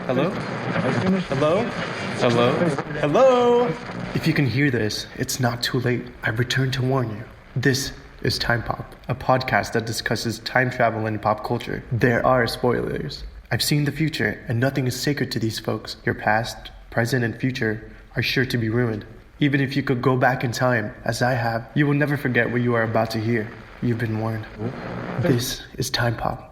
Hello? Hello? Hello? Hello? If you can hear this, it's not too late. I've returned to warn you. This is Time Pop, a podcast that discusses time travel and pop culture. There are spoilers. I've seen the future, and nothing is sacred to these folks. Your past, present, and future are sure to be ruined. Even if you could go back in time, as I have, you will never forget what you are about to hear. You've been warned. This is Time Pop.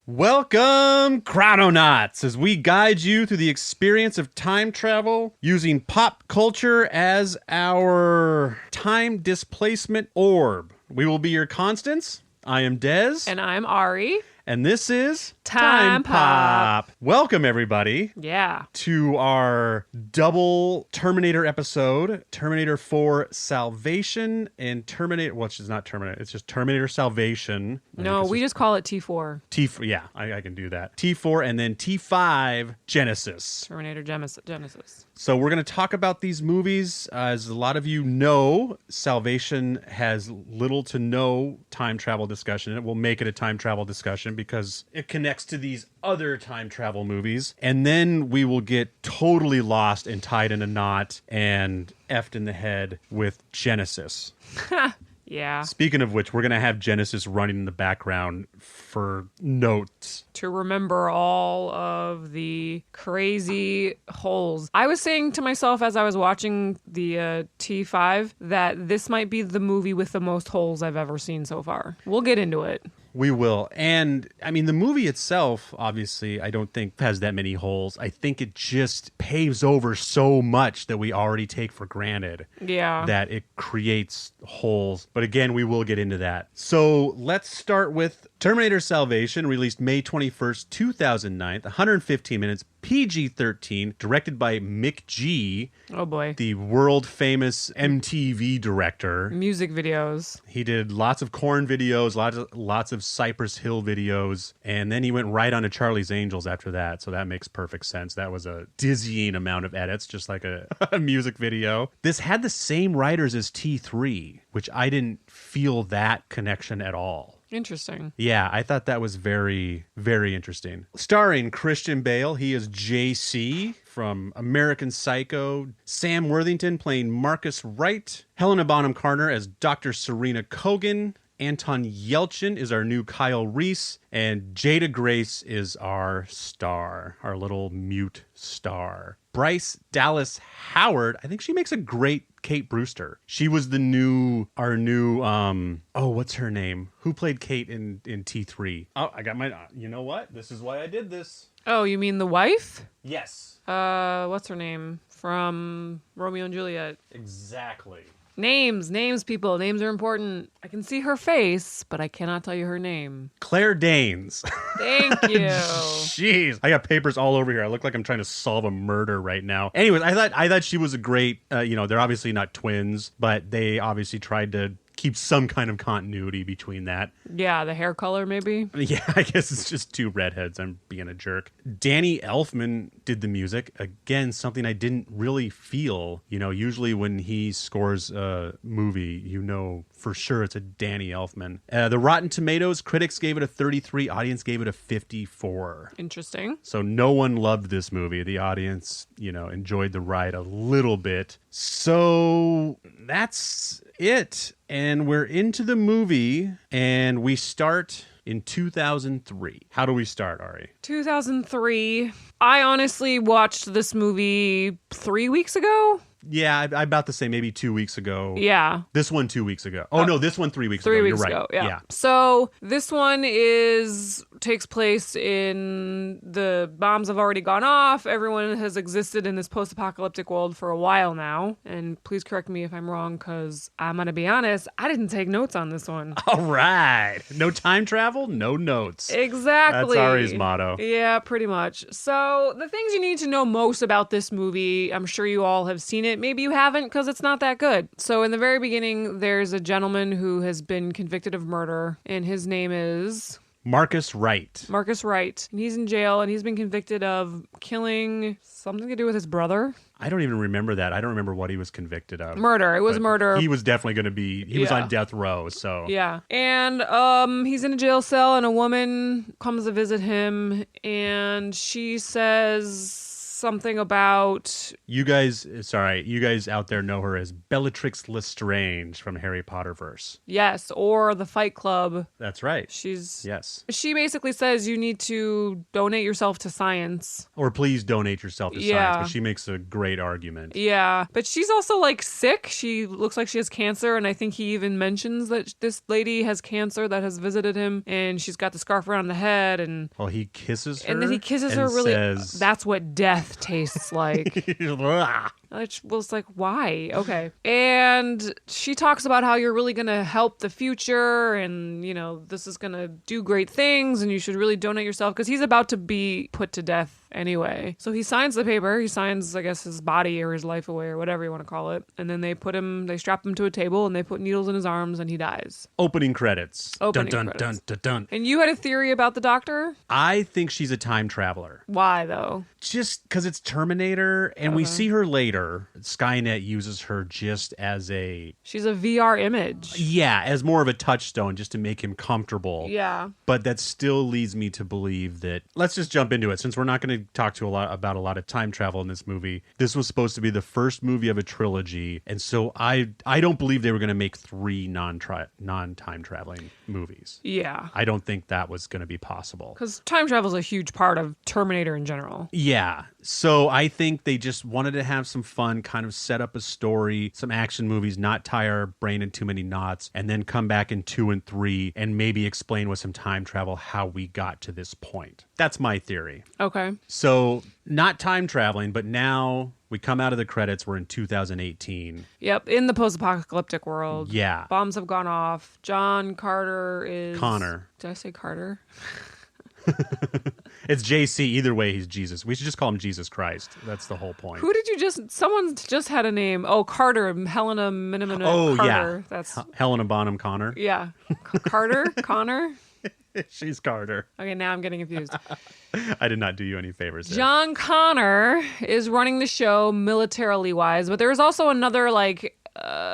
Welcome, Chrononauts, as we guide you through the experience of time travel using pop culture as our time displacement orb. We will be your constants. I am Dez. And I'm Ari. And this is Time Pop. Welcome, everybody. Yeah. To our double Terminator episode, Terminator 4 Salvation and Terminator, well, it's not Terminator, it's just Terminator Salvation. No, we just call it T4. Yeah, I can do that. T4 and then T5 Genisys. Terminator Genisys. So we're going to talk about these movies. As a lot of you know, Salvation has little to no time travel discussion. It will make it a time travel discussion because it connects to these other time travel movies. And then we will get totally lost and tied in a knot and effed in the head with Genisys. Yeah. Speaking of which, we're going to have Genisys running in the background for notes. To remember all of the crazy holes. I was saying to myself as I was watching the T5 that this might be the movie with the most holes I've ever seen so far. We'll get into it. We will. And, I mean, the movie itself, obviously, I don't think has that many holes. I think it just paves over so much that we already take for granted. Yeah. That it creates holes. But again, we will get into that. So let's start with Terminator Salvation, released May 21st, 2009, 115 minutes, PG-13, directed by Mick G. Oh, boy. The world-famous MTV director. Music videos. He did lots of Korn videos, lots of Cypress Hill videos, and then he went right on to Charlie's Angels after that, so that makes perfect sense. That was a dizzying amount of edits, just like a music video. This had the same writers as T3, which I didn't feel that connection at all. Interesting. Yeah, I thought that was very, very interesting. Starring Christian Bale, he is JC from American Psycho. Sam Worthington playing Marcus Wright. Helena Bonham Carter as Dr. Serena Kogan. Anton Yelchin is our new Kyle Reese, and Jada Grace is our star, our little mute star. Bryce Dallas Howard, I think she makes a great Kate Brewster. She was our new, what's her name? Who played Kate in T3? Oh, I got you know what? This is why I did this. Oh, you mean the wife? Yes. What's her name? From Romeo and Juliet. Exactly. Names, people. Names are important. I can see her face, but I cannot tell you her name. Claire Danes. Thank you. Jeez. I got papers all over here. I look like I'm trying to solve a murder right now. Anyways, I thought she was a great, they're obviously not twins, but they obviously tried to keep some kind of continuity between that. Yeah, the hair color maybe. Yeah, I guess it's just two redheads. I'm being a jerk. Danny Elfman did the music. Again, something I didn't really feel. Usually when he scores a movie, for sure it's a Danny Elfman. The Rotten Tomatoes, critics gave it a 33, audience gave it a 54. Interesting. So no one loved this movie. The audience, enjoyed the ride a little bit. So that's it. And we're into the movie, and we start in 2003. How do we start, Ari? 2003. I honestly watched this movie 3 weeks ago. Yeah, I about to say maybe 2 weeks ago. Yeah. This one 2 weeks ago. Oh, no, this one 3 weeks ago. 3 weeks You're right. ago, yeah. So this one takes place in the bombs have already gone off. Everyone has existed in this post-apocalyptic world for a while now. And please correct me if I'm wrong, because I'm going to be honest, I didn't take notes on this one. All right. No time travel, no notes. Exactly. That's Ari's motto. Yeah, pretty much. So the things you need to know most about this movie, I'm sure you all have seen it. Maybe you haven't because it's not that good. So in the very beginning, there's a gentleman who has been convicted of murder, and his name is Marcus Wright. Marcus Wright. And he's in jail, and he's been convicted of killing something to do with his brother. I don't even remember that. I don't remember what he was convicted of. Murder. It was But murder. He was definitely going to be, he was Yeah. on death row, so. Yeah. And he's in a jail cell, and a woman comes to visit him, and she says something about... You guys out there know her as Bellatrix Lestrange from Harry Potter verse. Yes, or the Fight Club. That's right. Yes. She basically says you need to donate yourself to science. Or please donate yourself to Yeah. science, because she makes a great argument. Yeah, but she's also like sick. She looks like she has cancer, and I think he even mentions that this lady has cancer that has visited him, and she's got the scarf around the head, and Well, he kisses her. and then he kisses her and really. says, That's what death tastes like. "Ugh." I was like, why? Okay. And she talks about how you're really going to help the future, and, you know, this is going to do great things, and you should really donate yourself, because he's about to be put to death anyway. So he signs the paper. He signs, I guess, his body or his life away or whatever you want to call it. And then they strap him to a table, and they put needles in his arms, and he dies. Opening credits. Opening dun, credits. dun, dun, dun, dun. And you had a theory about the doctor? I think she's a time traveler. Why, though? Just because it's Terminator, and we see her later. Skynet uses her just as She's a VR image. as more of a touchstone, just to make him comfortable. Yeah. But that still leads me to believe that, let's just jump into it, since we're not going to talk about a lot of time travel in this movie. This was supposed to be the first movie of a trilogy, and so I don't believe they were going to make 3 non-time traveling movies. Yeah. I don't think that was going to be possible. Because time travel is a huge part of Terminator in general. Yeah. So I think they just wanted to have some fun, kind of set up a story, some action movies, not tie our brain in too many knots, and then come back in 2 and 3 and maybe explain with some time travel how we got to this point. That's my theory. Okay. So not time traveling, but now we come out of the credits. We're in 2018. Yep, in the post-apocalyptic world. Yeah. Bombs have gone off. John Carter is... Connor. Did I say Carter? It's JC. Either way, he's Jesus. We should just call him Jesus Christ. That's the whole point. Who did you just... Someone just had a name. Oh, Carter. Helena Minimum Carter. Yeah. That's... Helena Bonham Connor. Yeah. Carter? Connor? She's Carter. Okay, now I'm getting confused. I did not do you any favors there. John Connor is running the show militarily wise, but there is also another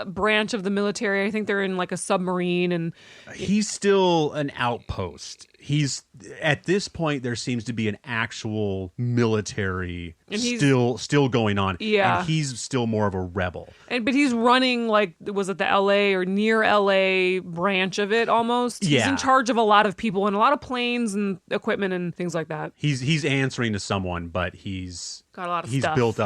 branch of the military. I think they're in like a submarine, and He's still an outpost. He's at this point there seems to be an actual military And he's- still going on. Yeah. And he's still more of a rebel. but he's running was it the LA or near LA branch of it almost? He's Yeah. in charge of a lot of people and a lot of planes and equipment and things like that. He's answering to someone, but he's Got a lot of he's stuff. built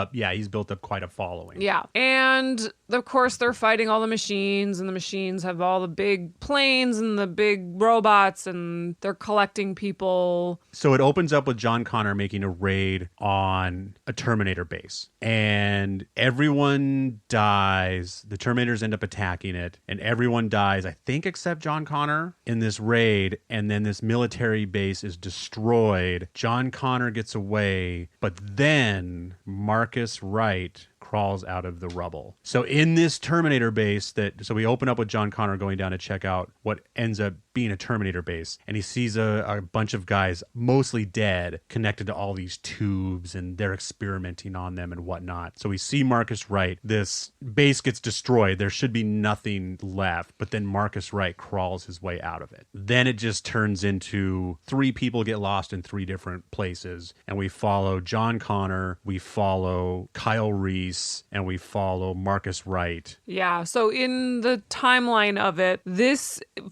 up quite a following. Yeah. And of course they're fighting all the machines, and the machines have all the big planes and the big robots, and they're collecting people. So it opens up with John Connor making a raid on a Terminator base. And everyone dies. The Terminators end up attacking it. And everyone dies, I think, except John Connor in this raid. And then this military base is destroyed. John Connor gets away. But then Marcus Wright crawls out of the rubble. So in this Terminator base so we open up with John Connor going down to check out what ends up being a Terminator base, and he sees a bunch of guys mostly dead connected to all these tubes, and they're experimenting on them and whatnot. So we see Marcus Wright. This base gets destroyed. There should be nothing left, but then Marcus Wright crawls his way out of it. Then it just turns into 3 people get lost in 3 different places, and we follow John Connor, we follow Kyle Reese, and we follow Marcus Wright. Yeah. So in the timeline of it,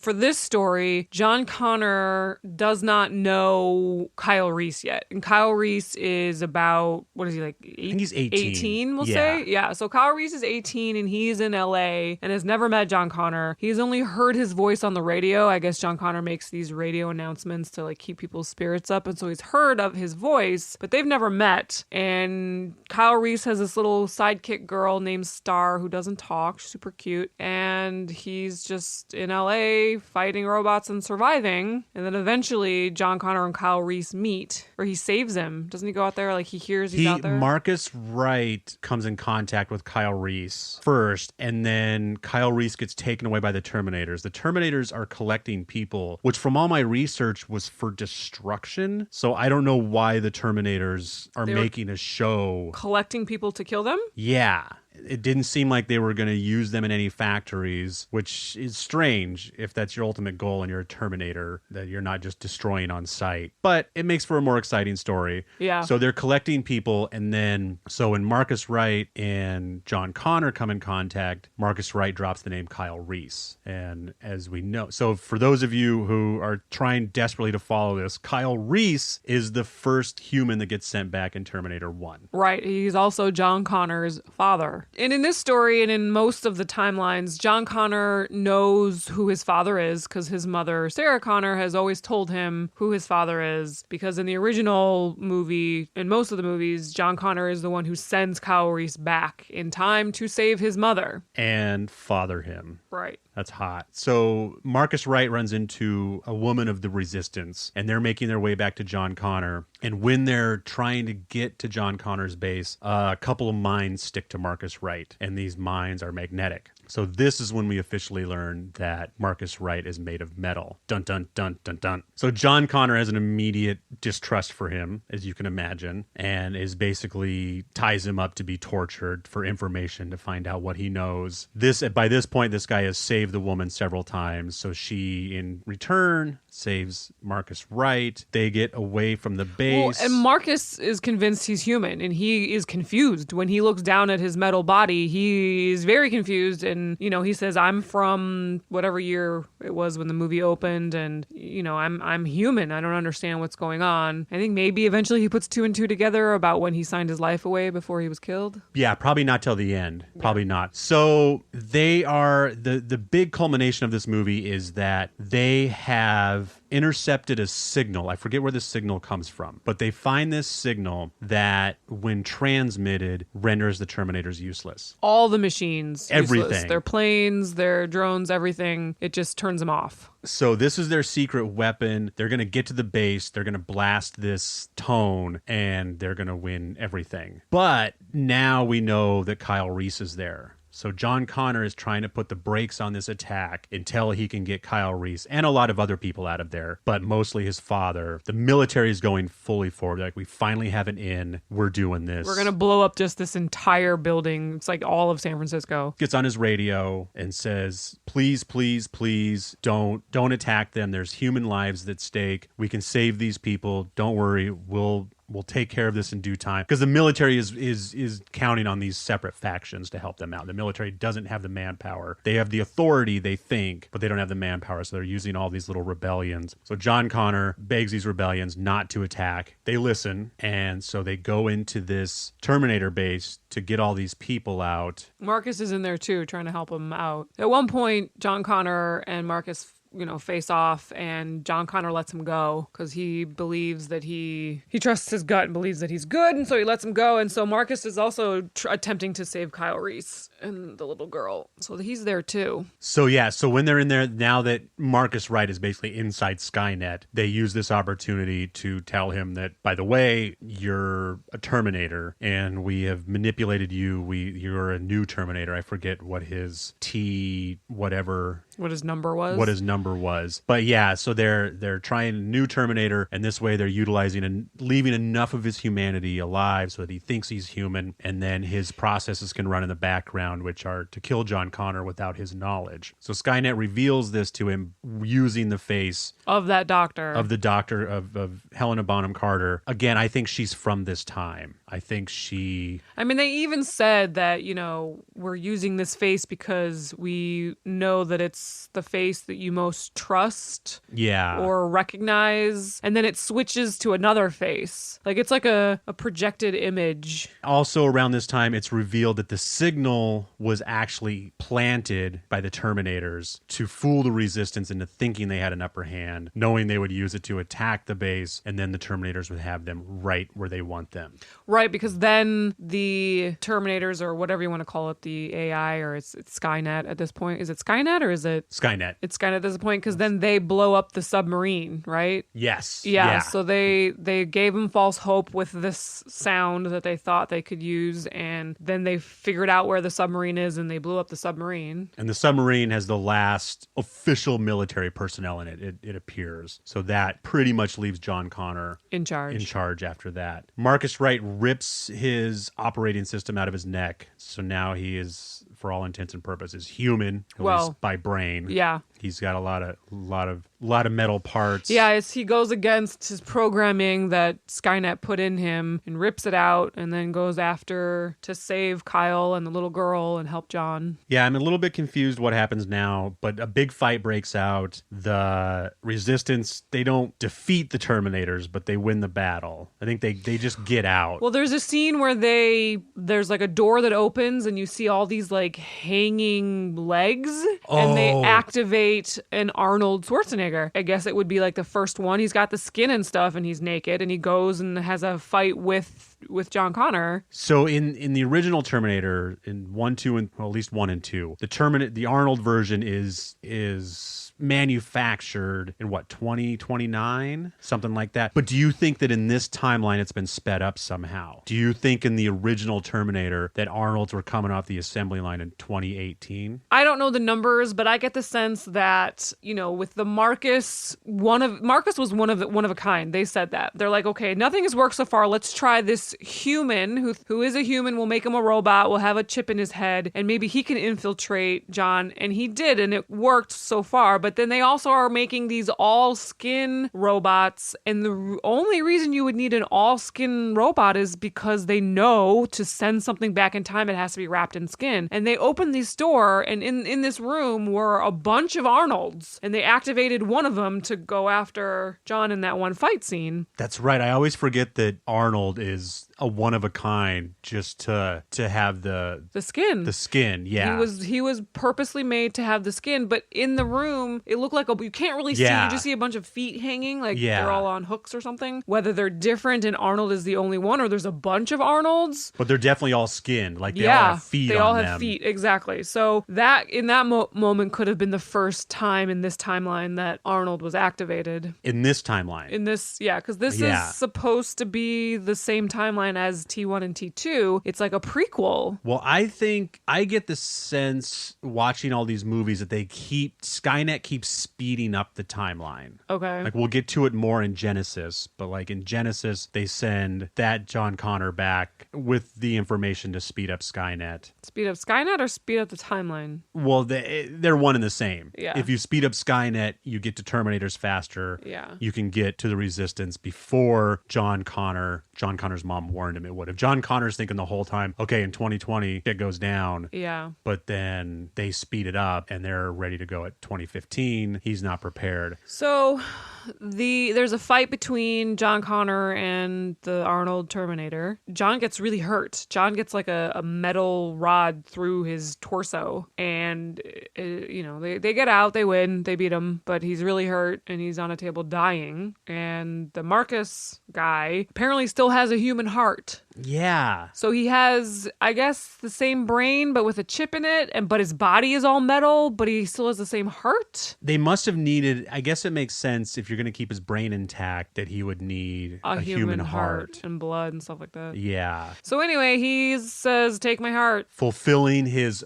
for this story, John Connor does not know Kyle Reese yet. And Kyle Reese is about, what is he, like I think he's 18. 18, we'll Yeah. say? Yeah. So Kyle Reese is 18, and he's in LA and has never met John Connor. He's only heard his voice on the radio. I guess John Connor makes these radio announcements to like keep people's spirits up. And so he's heard of his voice, but they've never met. And Kyle Reese has this little sidekick girl named Star who doesn't talk. She's super cute. And he's just in LA fighting robots and surviving. And then eventually John Connor and Kyle Reese meet, or he saves him. Doesn't he go out there? Like he hears he's out there? Marcus Wright comes in contact with Kyle Reese first, and then Kyle Reese gets taken away by the Terminators. The Terminators are collecting people, which from all my research was for destruction. So I don't know why the Terminators are making a show. Collecting people to kill them? Yeah. It didn't seem like they were going to use them in any factories, which is strange if that's your ultimate goal and you're a Terminator, that you're not just destroying on sight. But it makes for a more exciting story. Yeah. So they're collecting people, and then, so when Marcus Wright and John Connor come in contact, Marcus Wright drops the name Kyle Reese. And as we know, so for those of you who are trying desperately to follow this, Kyle Reese is the first human that gets sent back in Terminator 1. Right. He's also John Connor's father. And in this story and in most of the timelines, John Connor knows who his father is because his mother, Sarah Connor, has always told him who his father is, because in the original movie, in most of the movies, John Connor is the one who sends Kyle Reese back in time to save his mother. And father him. Right. That's hot. So Marcus Wright runs into a woman of the Resistance, and they're making their way back to John Connor. And when they're trying to get to John Connor's base, a couple of mines stick to Marcus Wright, and these mines are magnetic. So this is when we officially learn that Marcus Wright is made of metal. Dun, dun, dun, dun, dun. So John Connor has an immediate distrust for him, as you can imagine, and is basically ties him up to be tortured for information to find out what he knows. By this point, this guy has saved the woman several times. So she, in return, saves Marcus Wright. They get away from the base. Well, and Marcus is convinced he's human, and he is confused. When he looks down at his metal body, he is very confused, and he says, I'm from whatever year it was when the movie opened, and I'm human. I don't understand what's going on. I think maybe eventually he puts two and two together about when he signed his life away before he was killed. Yeah, probably not till the end. Probably not. So they are the big culmination of this movie is that they have intercepted a signal. I forget where the signal comes from, but they find this signal that, when transmitted, renders the Terminators useless. All the machines. Everything. Useless. Their planes, their drones, everything. It just turns them off. So this is their secret weapon. They're going to get to the base. They're going to blast this tone, and they're going to win everything. But now we know that Kyle Reese is there. So John Connor is trying to put the brakes on this attack until he can get Kyle Reese and a lot of other people out of there, but mostly his father. The military is going fully forward. Like, we finally have an in. We're doing this. We're going to blow up just this entire building. It's like all of San Francisco. Gets on his radio and says, please, please, please don't attack them. There's human lives at stake. We can save these people. Don't worry. We'll take care of this in due time, because the military is counting on these separate factions to help them out. The military doesn't have the manpower. They have the authority, they think, but they don't have the manpower, so they're using all these little rebellions. So John Connor begs these rebellions not to attack. They listen, and so they go into this Terminator base to get all these people out. Marcus is in there too, trying to help him out. At one point, John Connor and Marcus face off, and John Connor lets him go because he believes that he trusts his gut and believes that he's good, and so he lets him go. And so Marcus is also attempting to save Kyle Reese and the little girl, so he's there too. So when they're in there, now that Marcus Wright is basically inside Skynet, they use this opportunity to tell him that, by the way, you're a Terminator and we have manipulated you. You're a new Terminator. I forget what his what his number was. But yeah, so they're trying a new Terminator, and this way they're utilizing and leaving enough of his humanity alive so that he thinks he's human, and then his processes can run in the background, which are to kill John Connor without his knowledge. So Skynet reveals this to him using the face of that doctor. Of the doctor of Helena Bonham Carter. Again, I think she's from this time. I think they even said that, we're using this face because we know that it's it's the face that you most trust Yeah. or recognize, and then it switches to another face. Like it's like a projected image. Also around this time, it's revealed that the signal was actually planted by the Terminators to fool the Resistance into thinking they had an upper hand, knowing they would use it to attack the base, and then the Terminators would have them right where they want them. Right, because then the Terminators, or whatever you want to call it, the AI, or it's Skynet at this point. Is it Skynet or is it... Skynet. It's Skynet at this point, because then they blow up the submarine, right? Yes. Yeah, so they gave them false hope with this sound that they thought they could use, and then they figured out where the submarine is, and they blew up the submarine. And the submarine has the last official military personnel in it. It appears. So that pretty much leaves John Connor In charge after that. Marcus Wright rips his operating system out of his neck. So now he is, for all intents and purposes, human, at least by brain. Yeah. He's got a lot of metal parts. Yeah, he goes against his programming that Skynet put in him and rips it out, and then goes after to save Kyle and the little girl and help John. Yeah, I'm a little bit confused what happens now, but a big fight breaks out. The Resistance, they don't defeat the Terminators, but they win the battle. I think they just get out. Well, there's a scene where there's like a door that opens and you see all these like hanging legs, and they activate an Arnold Schwarzenegger. I guess it would be like the first one. He's got the skin and stuff, and he's naked, and he goes and has a fight with John Connor. So in the original Terminator, in 1, 2, and well, at least 1 and 2, the Arnold version is manufactured in 2029, something like that. But do you think that in this timeline it's been sped up somehow? Do you think in the original Terminator that Arnolds were coming off the assembly line in 2018? I don't know the numbers, but I get the sense that, with the Marcus was one of a kind. They said that. They're like, okay, nothing has worked so far. Let's try this human who is a human. We'll make him a robot. We'll have a chip in his head, and maybe he can infiltrate John. And he did, and it worked so far. But then they also are making these all-skin robots, and the only reason you would need an all-skin robot is because they know to send something back in time, it has to be wrapped in skin. And they opened this door, and in this room were a bunch of Arnolds, and they activated one of them to go after John in that one fight scene. That's right. I always forget that Arnold is a one of a kind, just to have the skin. The skin, yeah. He was purposely made to have the skin, but in the room it looked like you can't really see. You just see a bunch of feet hanging, like they're all on hooks or something. Whether they're different and Arnold is the only one, or there's a bunch of Arnolds. But they're definitely all skinned. Like they all have feet. They all have feet, exactly. So that in that moment could have been the first time in this timeline that Arnold was activated. In this timeline. Because this is supposed to be the same timeline as T1 and T2. It's like a prequel. Well, I think I get the sense watching all these movies that Skynet keeps speeding up the timeline. Okay. Like we'll get to it more in Genisys, but like in Genisys, they send that John Connor back with the information to speed up Skynet. Speed up Skynet or speed up the timeline? Well, they're one and the same. Yeah. If you speed up Skynet, you get to Terminators faster. Yeah. You can get to the Resistance before John Connor's mom warned him it would. If John Connor's thinking the whole time, okay, in 2020, it goes down. Yeah. But then they speed it up and they're ready to go at 2015. He's not prepared. So there's a fight between John Connor and the Arnold Terminator. John gets really hurt. John gets like a metal rod through his torso, and they get out, they win, they beat him, but he's really hurt and he's on a table dying. And the Marcus guy apparently still has a human heart. Yeah. So he has, I guess, the same brain, but with a chip in it, but his body is all metal, but he still has the same heart. They must have needed, I guess it makes sense if you're going to keep his brain intact that he would need a human heart. And blood and stuff like that. Yeah. So anyway, he says, take my heart. Fulfilling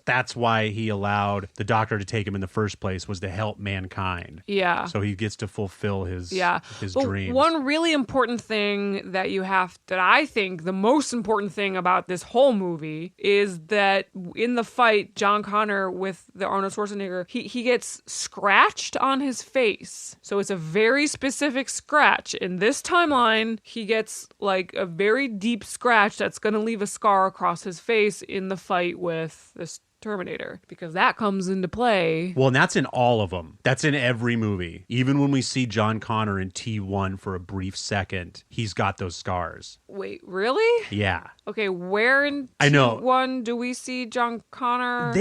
that's why he allowed the doctor to take him in the first place, was to help mankind. Yeah. So he gets to fulfill his but dreams. One really important thing that I think the most important thing about this whole movie is that in the fight, John Connor with the Arnold Schwarzenegger, he gets scratched on his face. So it's a very specific scratch. In this timeline, he gets like a very deep scratch that's going to leave a scar across his face in the fight with this Terminator, because that comes into play. Well, and that's in all of them. That's in every movie. Even when we see John Connor in T1 for a brief second, he's got those scars. Wait, really? Yeah. Okay, where in I know. T1 do we see John Connor?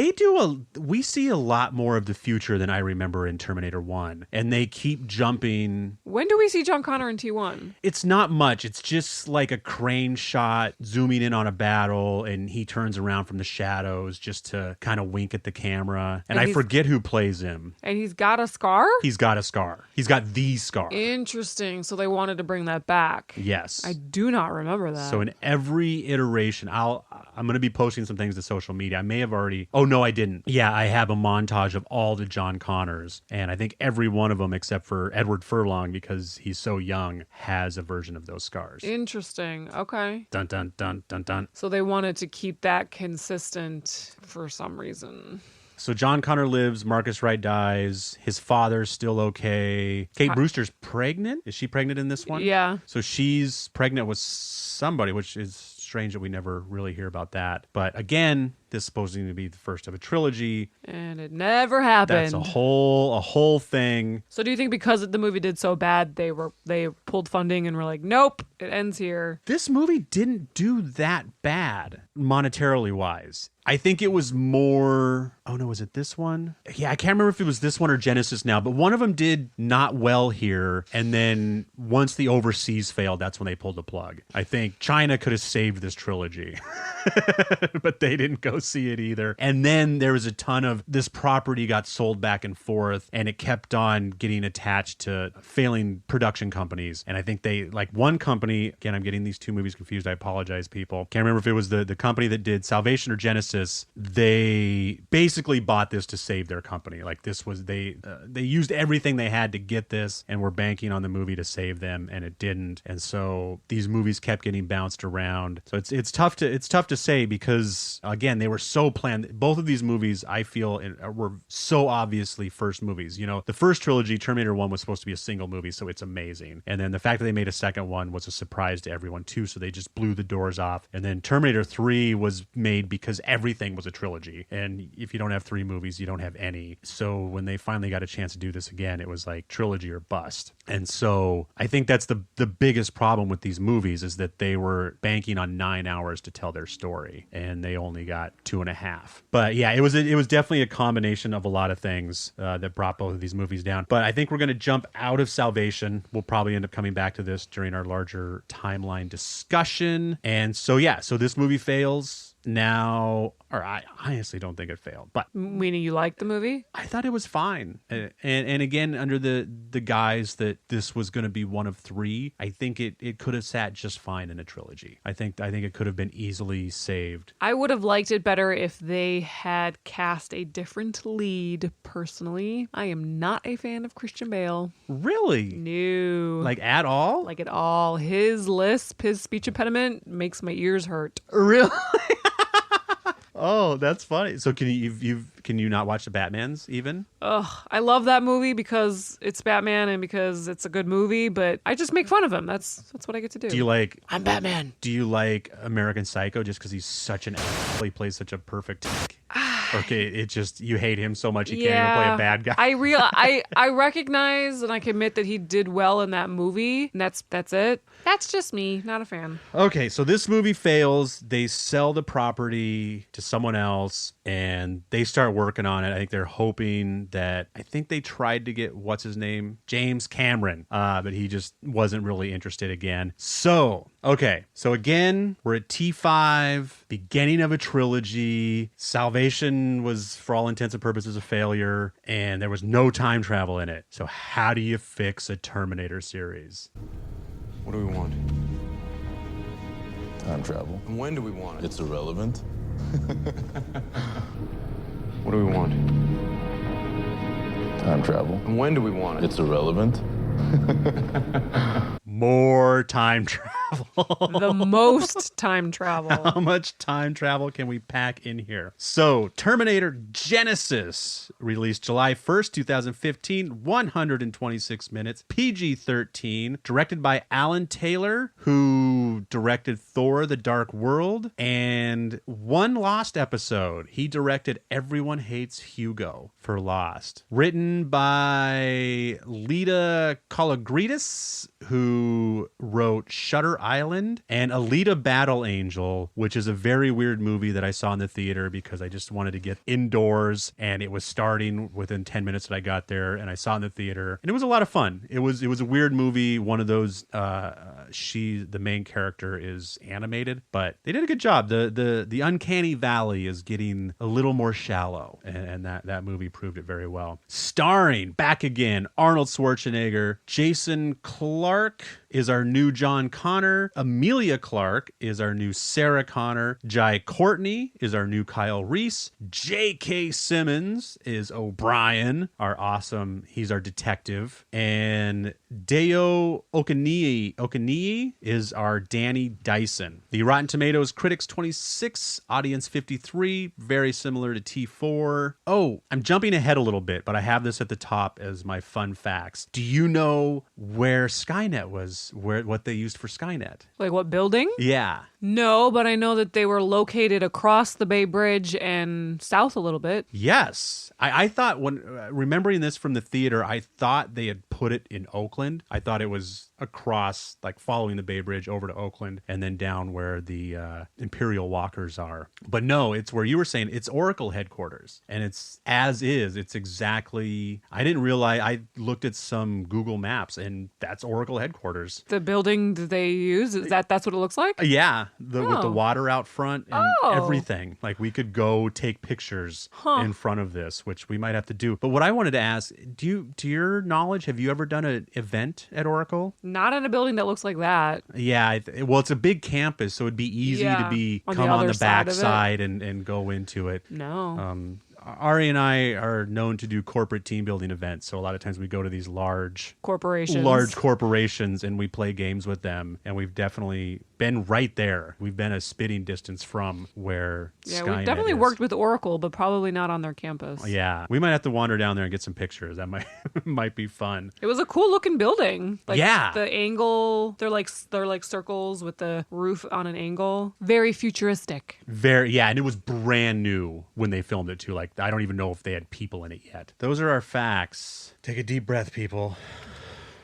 We see a lot more of the future than I remember in Terminator 1. And they keep jumping. When do we see John Connor in T1? It's not much. It's just like a crane shot zooming in on a battle, and he turns around from the shadows just to kind of wink at the camera. And I forget who plays him. And he's got a scar? He's got a scar. He's got the scar. Interesting. So they wanted to bring that back. Yes. I do not remember that. So in every iteration, I'm going to be posting some things to social media. I may have already. Oh, no, I didn't. Yeah, I have a montage of all the John Connors. And I think every one of them, except for Edward Furlong, because he's so young, has a version of those scars. Interesting. Okay. Dun, dun, dun, dun, dun. So they wanted to keep that consistent for some reason. So John Connor lives, Marcus Wright dies, his father's still okay. Kate Brewster's pregnant? Is she pregnant in this one? Yeah. So she's pregnant with somebody, which is strange that we never really hear about that. But again, this is supposed to be the first of a trilogy. And it never happened. That's a whole thing. So do you think because the movie did so bad, they pulled funding and were like, nope, it ends here? This movie didn't do that bad, monetarily wise. I think it was more... Oh, no, was it this one? Yeah, I can't remember if it was this one or Genisys now, but one of them did not well here, and then once the overseas failed, that's when they pulled the plug. I think China could have saved this trilogy, but they didn't go see it either. And then there was a ton of... This property got sold back and forth, and it kept on getting attached to failing production companies. And I think they... Like one company... Again, I'm getting these two movies confused. I apologize, people. Can't remember if it was the company that did Salvation or Genisys. They basically bought this to save their company. Like this was they used everything they had to get this, and were banking on the movie to save them, and it didn't. And so these movies kept getting bounced around. So it's tough to say, because again, they were so planned. Both of these movies, I feel, were so obviously first movies. You know, the first trilogy, Terminator 1, was supposed to be a single movie, so it's amazing. And then the fact that they made a second one was a surprise to everyone too. So they just blew the doors off. And then Terminator 3 was made because everything was a trilogy, and if you don't have 3 movies, you don't have any. So when they finally got a chance to do this again, it was like trilogy or bust. And so I think that's the biggest problem with these movies, is that they were banking on 9 hours to tell their story, and they only got 2.5. But yeah, it was definitely a combination of a lot of things that brought both of these movies down. But I think we're going to jump out of Salvation. We'll probably end up coming back to this during our larger timeline discussion. And so yeah, so this movie fails. Now, or I honestly don't think it failed, but Meaning you liked the movie? I thought it was fine. And again, under the guise that this was going to be one of 3, I think it could have sat just fine in a trilogy. I think it could have been easily saved. I would have liked it better if they had cast a different lead, personally. I am not a fan of Christian Bale. Really? No. Like at all? Like at all. His lisp, his speech impediment makes my ears hurt. Really? Oh, that's funny. So can you not watch the Batmans even? Ugh, I love that movie because it's Batman and because it's a good movie, but I just make fun of him. That's what I get to do. Do you like... I'm Batman. Do you like American Psycho just because he's such an... He plays such a perfect... Okay, it just... You hate him so much you can't even play a bad guy. I recognize and I can admit that he did well in that movie. And that's it. That's just me. Not a fan. Okay, so this movie fails. They sell the property to someone else, and they start working on it. I think they're hoping that... I think they tried to get, what's his name? James Cameron. But he just wasn't really interested again. So, okay. So again, we're at T5, beginning of a trilogy. Salvation was, for all intents and purposes, a failure, and there was no time travel in it. So how do you fix a Terminator series? What do we want? Time travel. And when do we want it? It's irrelevant. What do we want? Time travel. And when do we want it? It's irrelevant. More time travel. travel? The most time travel. How much time travel can we pack in here? So, Terminator Genisys, released July 1st, 2015, 126 minutes, PG-13, directed by Alan Taylor, who directed Thor: The Dark World, and one Lost episode. He directed Everyone Hates Hugo for Lost. Written by Lita Colagridis, who wrote Shutter Island, and Alita Battle Angel, which is a very weird movie that I saw in the theater because I just wanted to get indoors, and it was starting within 10 minutes that I got there, and I saw it in the theater, and it was a lot of fun. It was a weird movie, one of those, the main character is animated, but they did a good job. The uncanny valley is getting a little more shallow, and that movie proved it very well. Starring, back again, Arnold Schwarzenegger. Jason Clarke is our new John Connor. Emilia Clarke is our new Sarah Connor. Jai Courtney is our new Kyle Reese. J.K. Simmons is O'Brien, he's our detective. And Deo Okanii is our Danny Dyson. The Rotten Tomatoes critics 26, audience 53, very similar to T4. Oh, I'm jumping ahead a little bit, but I have this at the top as my fun facts. Do you know where Skynet was, what they used for Skynet? Like what building? Yeah. No, but I know that they were located across the Bay Bridge and south a little bit. Yes. I thought when remembering this from the theater, I thought they had put it in Oakland. I thought it was across, like following the Bay Bridge over to Oakland and then down where the Imperial Walkers are. But no, it's where you were saying it's Oracle headquarters, and it's as is. It's exactly. I didn't realize. I looked at some Google Maps, and that's Oracle headquarters. The building that they use, that's what it looks like? Yeah, with the water out front and Oh. everything. Like we could go take pictures in front of this, which we might have to do. But what I wanted to ask, to your knowledge, have you ever done an event at Oracle? Not in a building that looks like that. Yeah, well, it's a big campus, so it'd be easy to come on the back side and go into it. No. Ari and I are known to do corporate team building events, so a lot of times we go to these large corporations and we play games with them, and we've definitely been right there. We've been a spitting distance from where Skynet we've definitely is. worked with Oracle, but probably not on their campus. Yeah, we might have to wander down there and get some pictures. That might be fun. It was a cool looking building. Like, yeah, the angle, they're like circles with the roof on an angle. Very futuristic. And it was brand new when they filmed it too. Like, I don't even know if they had people in it yet. Those are our facts. Take a deep breath, people.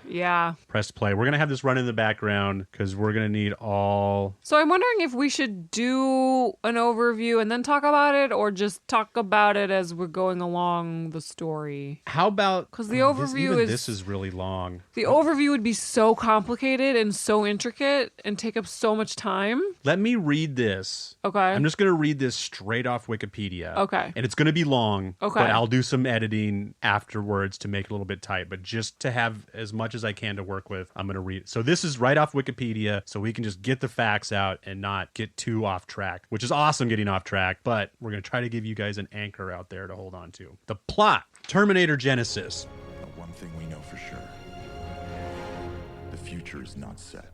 Yeah. Press play. We're going to have this run in the background because we're going to need all... So I'm wondering if we should do an overview and then talk about it, or just talk about it as we're going along the story. How about... Because the overview this is really long. The overview would be so complicated and so intricate and take up so much time. Let me read this. Okay. I'm just going to read this straight off Wikipedia. Okay. And it's going to be long. Okay. But I'll do some editing afterwards to make it a little bit tight. But just to have as much as I can to work with, I'm going to read it. So this is right off Wikipedia, so we can just get the facts out and not get too off track, which is awesome getting off track, but we're going to try to give you guys an anchor out there to hold on to. The plot: Terminator Genisys. But one thing we know for sure. The future is not set.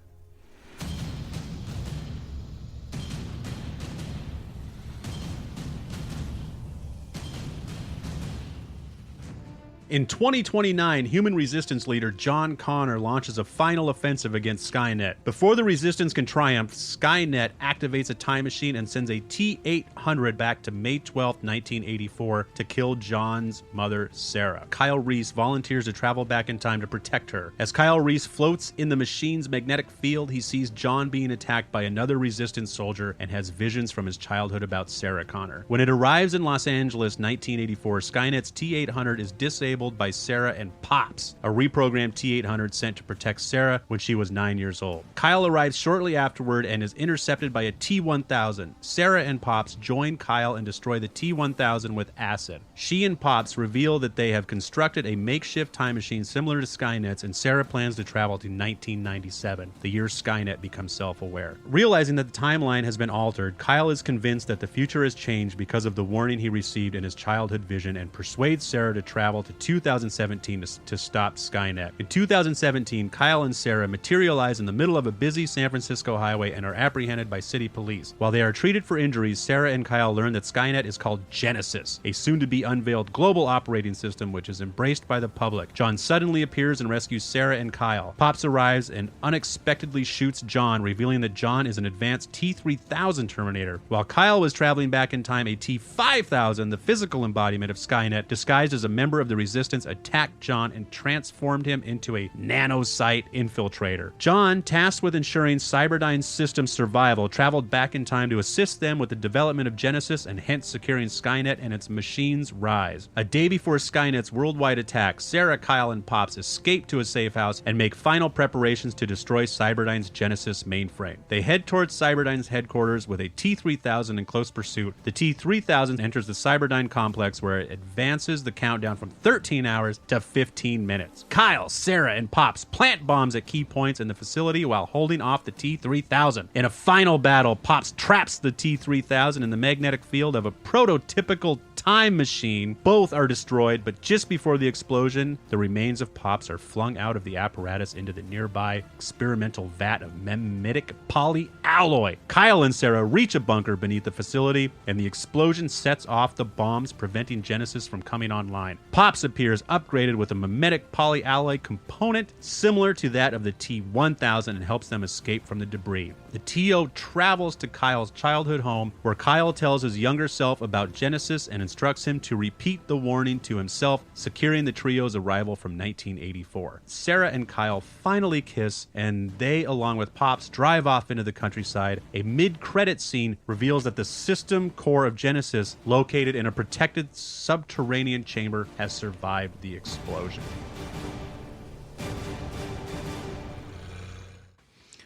In 2029, human resistance leader John Connor launches a final offensive against Skynet. Before the resistance can triumph, Skynet activates a time machine and sends a T-800 back to May 12, 1984 to kill John's mother, Sarah. Kyle Reese volunteers to travel back in time to protect her. As Kyle Reese floats in the machine's magnetic field, he sees John being attacked by another resistance soldier and has visions from his childhood about Sarah Connor. When it arrives in Los Angeles, 1984, Skynet's T-800 is disabled by Sarah and Pops, a reprogrammed T-800 sent to protect Sarah when she was 9 years old. Kyle arrives shortly afterward and is intercepted by a T-1000. Sarah and Pops join Kyle and destroy the T-1000 with acid. She and Pops reveal that they have constructed a makeshift time machine similar to Skynet's, and Sarah plans to travel to 1997, the year Skynet becomes self-aware. Realizing that the timeline has been altered, Kyle is convinced that the future has changed because of the warning he received in his childhood vision and persuades Sarah to travel to 2017 to stop Skynet. In 2017, Kyle and Sarah materialize in the middle of a busy San Francisco highway and are apprehended by city police. While they are treated for injuries, Sarah and Kyle learn that Skynet is called Genisys, a soon-to-be unveiled global operating system which is embraced by the public. John suddenly appears and rescues Sarah and Kyle. Pops arrives and unexpectedly shoots John, revealing that John is an advanced T-3000 Terminator. While Kyle was traveling back in time, a T-5000, the physical embodiment of Skynet, disguised as a member of the Resistance, attacked John and transformed him into a nanosite infiltrator. John, tasked with ensuring Cyberdyne's system's survival, traveled back in time to assist them with the development of Genisys and hence securing Skynet and its machines' rise. A day before Skynet's worldwide attack, Sarah, Kyle, and Pops escape to a safe house and make final preparations to destroy Cyberdyne's Genisys mainframe. They head towards Cyberdyne's headquarters with a T-3000 in close pursuit. The T-3000 enters the Cyberdyne complex where it advances the countdown from 13 hours to 15 minutes. Kyle, Sarah, and Pops plant bombs at key points in the facility while holding off the T-3000. In a final battle, Pops traps the T-3000 in the magnetic field of a prototypical time machine. Both are destroyed, but just before the explosion, the remains of Pops are flung out of the apparatus into the nearby experimental vat of memitic polyalloy. Kyle and Sarah reach a bunker beneath the facility, and the explosion sets off the bombs, preventing Genisys from coming online. Pops appears upgraded with a memetic polyalloy component similar to that of the T-1000 and helps them escape from the debris. The TO travels to Kyle's childhood home, where Kyle tells his younger self about Genisys and instructs him to repeat the warning to himself, securing the trio's arrival from 1984. Sarah and Kyle finally kiss, and they, along with Pops, drive off into the countryside. A mid-credit scene reveals that the system core of Genisys, located in a protected subterranean chamber, has survived the explosion.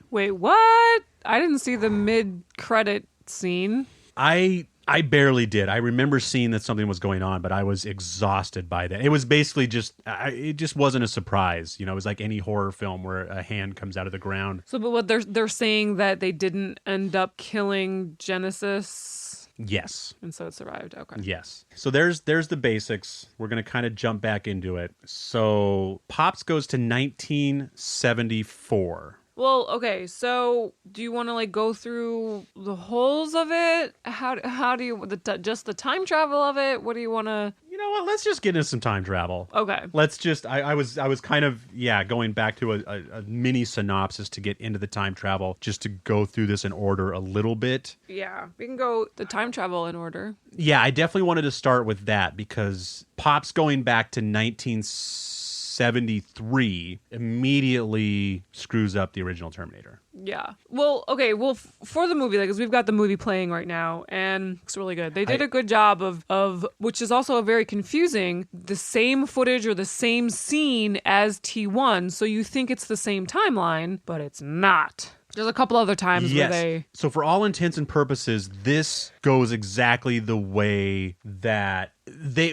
Wait, what? I didn't see the mid-credit scene. I barely did. I remember seeing that something was going on, but I was exhausted by that. It was basically it just wasn't a surprise. You know, it was like any horror film where a hand comes out of the ground. So, but what they're saying that they didn't end up killing Genisys. Yes. And so it survived. Okay. Yes. So there's the basics. We're going to kind of jump back into it. So Pops goes to 1974. Well, okay, so do you want to like go through the holes of it? How do you just the time travel of it? What do you want to? You know what? Let's just get into some time travel. Okay. Let's just. I was kind of going back to a mini synopsis to get into the time travel, just to go through this in order a little bit. Yeah, we can go the time travel in order. Yeah, I definitely wanted to start with that because Pops going back to 1973 immediately screws up the original Terminator. Yeah. Well, okay. Well, for the movie, because we've got the movie playing right now, and it's really good. They did a good job of which is also a very confusing, the same footage or the same scene as T1, so you think it's the same timeline, but it's not. There's a couple other times where they... So for all intents and purposes, this goes exactly the way that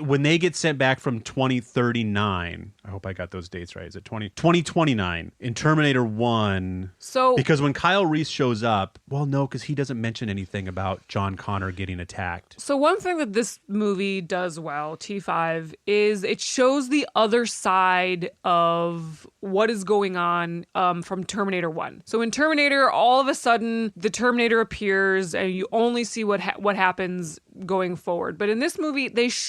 when they get sent back from 2039, I hope I got those dates right. Is it 2029 in Terminator 1? So because when Kyle Reese shows up, well, no, because he doesn't mention anything about John Connor getting attacked. So one thing that this movie does well, T5, is it shows the other side of what is going on from Terminator 1. So in Terminator, all of a sudden, the Terminator appears and you only see what happens going forward. But in this movie, they show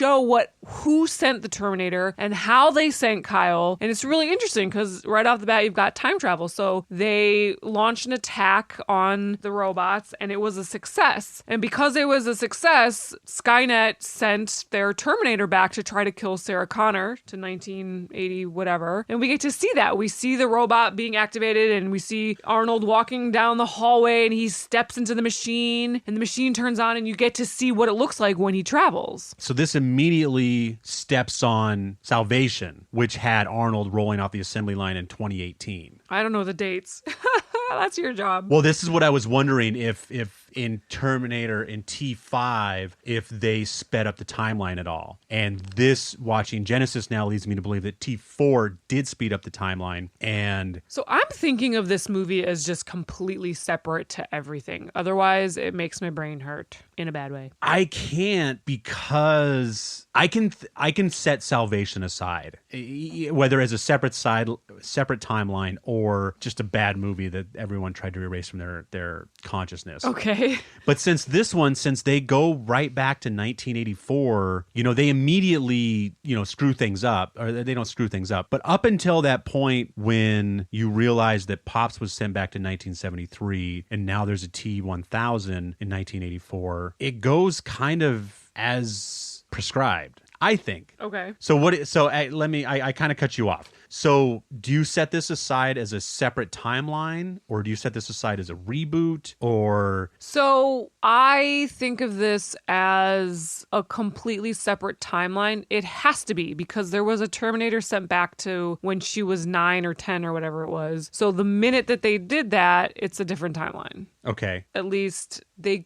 who sent the Terminator and how they sent Kyle. And it's really interesting because right off the bat, you've got time travel. So they launched an attack on the robots and it was a success. And because it was a success, Skynet sent their Terminator back to try to kill Sarah Connor to 1980, whatever. And we get to see that. We see the robot being activated and we see Arnold walking down the hallway and he steps into the machine and the machine turns on and you get to see what it looks like when he travels. So this immediately steps on Salvation, which had Arnold rolling off the assembly line in 2018. I don't know the dates. That's your job. Well, this is what I was wondering if in Terminator in T5 if they sped up the timeline at all. And this, watching Genisys now, leads me to believe that T4 did speed up the timeline. And So I'm thinking of this movie as just completely separate to everything. Otherwise, it makes my brain hurt in a bad way. I can't, because I can set Salvation aside, whether as a separate timeline or just a bad movie that everyone tried to erase from their consciousness. Okay. But since they go right back to 1984, they immediately, screw things up, or they don't screw things up. But up until that point when you realize that Pops was sent back to 1973 and now there's a T-1000 in 1984, it goes kind of as prescribed, I think. Okay. I kind of cut you off. So do you set this aside as a separate timeline, or do you set this aside as a reboot, or? So I think of this as a completely separate timeline. It has to be, because there was a Terminator sent back to when she was 9 or 10 or whatever it was. So the minute that they did that, it's a different timeline. Okay. At least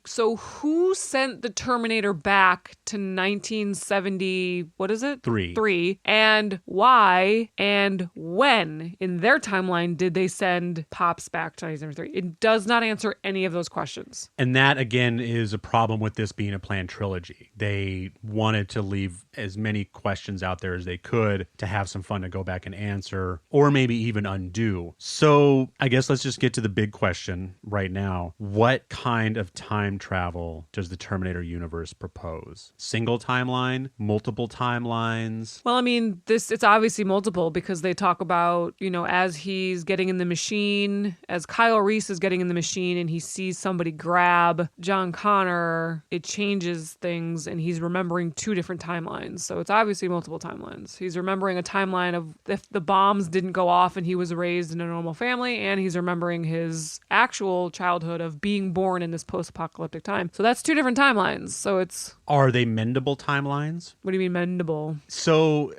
so who sent the Terminator back to 1970, what is it? 3. And why and when in their timeline did they send Pops back to 1973? It does not answer any of those questions. And that, again, is a problem with this being a planned trilogy. They wanted to leave as many questions out there as they could to have some fun to go back and answer, or maybe even undo. So I guess let's just get to the big question right now. What kind of time travel does the Terminator universe propose? Single timeline? Multiple timelines? Well, I mean, it's obviously multiple, because they talk about, as he's getting in the machine, as Kyle Reese is getting in the machine and he sees somebody grab John Connor, it changes things and he's remembering 2 different timelines. So it's obviously multiple timelines. He's remembering a timeline of if the bombs didn't go off and he was raised in a normal family, and he's remembering his actual childhood of being born in this post-apocalyptic time. So that's 2 different timelines. So it's... Are they mendable timelines? What do you mean mendable? So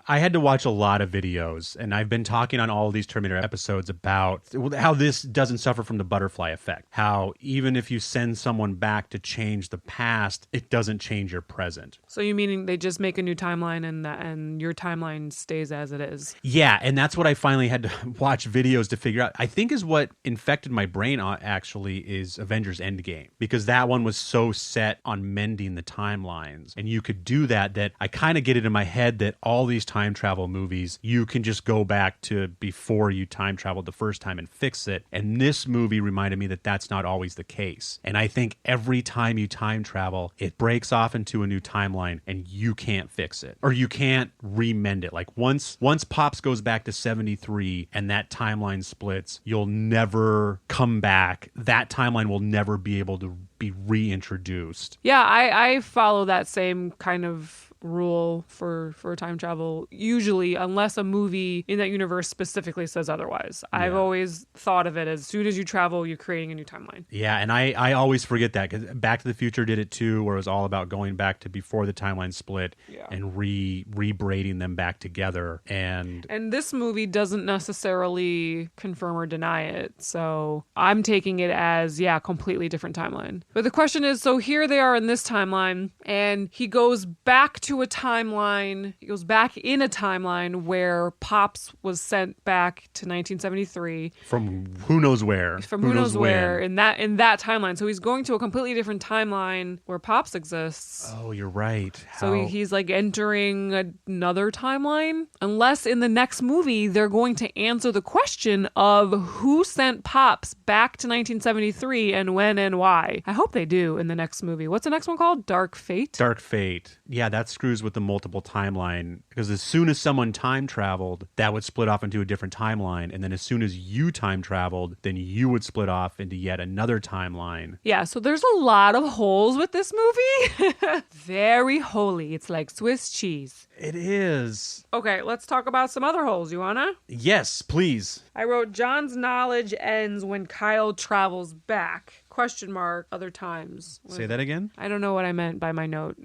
I had to watch a lot of videos, and I've been talking on all of these Terminator episodes about how this doesn't suffer from the butterfly effect. How even if you send someone back to change the past, it doesn't change your present. So you meaning they just make a new timeline and your timeline stays as it is? Yeah, and that's what I finally had to watch videos to figure out. I think is what infected my brain, actually, is Avengers Endgame, because that one was so set on mending the timelines, and you could do that I kind of get it in my head that all these time travel movies, you can just go back to before you time traveled the first time and fix it. And this movie reminded me that that's not always the case. And I think every time you time travel, it breaks off into a new timeline and you can't fix it, or you can't remend it. Like once Pops goes back to 73 and that timeline splits, you'll never come back. That timeline will never be able to be reintroduced. Yeah, I follow that same kind of rule for time travel, usually, unless a movie in that universe specifically says otherwise. Yeah. I've always thought of it as soon as you travel, you're creating a new timeline. Yeah, and I always forget that, because Back to the Future did it too, where it was all about going back to before the timeline split and re-braiding them back together. And this movie doesn't necessarily confirm or deny it, so I'm taking it as, completely different timeline. But the question is, so here they are in this timeline, and he goes back to a timeline. He goes back in a timeline where Pops was sent back to 1973 from who knows where. From who knows where in that timeline. So he's going to a completely different timeline where Pops exists. Oh, you're right. So he's like entering another timeline. Unless in the next movie they're going to answer the question of who sent Pops back to 1973 and when and why. I hope they do in the next movie. What's the next one called? Dark Fate? Dark Fate. Yeah, that screws with the multiple timeline, because as soon as someone time traveled, that would split off into a different timeline, and then as soon as you time traveled, then you would split off into yet another timeline. Yeah, so there's a lot of holes with this movie. Very holy. It's like Swiss cheese. It is. Okay, let's talk about some other holes. You wanna? Yes, please. I wrote, John's knowledge ends when Kyle travels back. question mark other times. Say that again? I don't know what I meant by my note.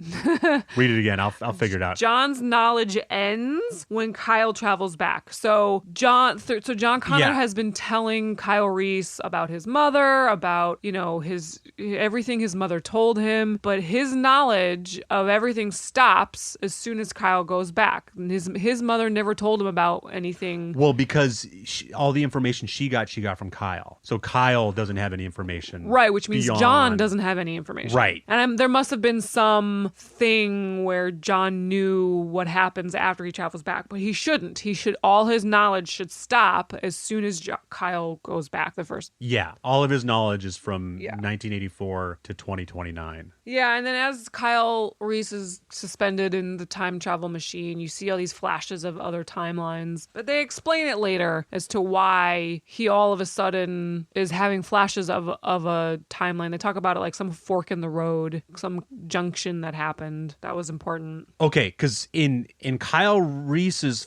Read it again. I'll figure it out. John's knowledge ends when Kyle travels back. So John Connor has been telling Kyle Reese about his mother, about, everything his mother told him, but his knowledge of everything stops as soon as Kyle goes back. His mother never told him about anything. Well, because all the information she got from Kyle. So Kyle doesn't have any information. Right, which means beyond... John doesn't have any information. Right. And there must have been some thing where John knew what happens after he travels back, but he shouldn't. All his knowledge should stop as soon as Kyle goes back the first. Yeah, all of his knowledge is from 1984 to 2029. Yeah, and then as Kyle Reese is suspended in the time travel machine, you see all these flashes of other timelines, but they explain it later as to why he all of a sudden is having flashes of a timeline. They talk about it like some fork in the road, some junction that happened. That was important. Okay, because in Kyle Reese's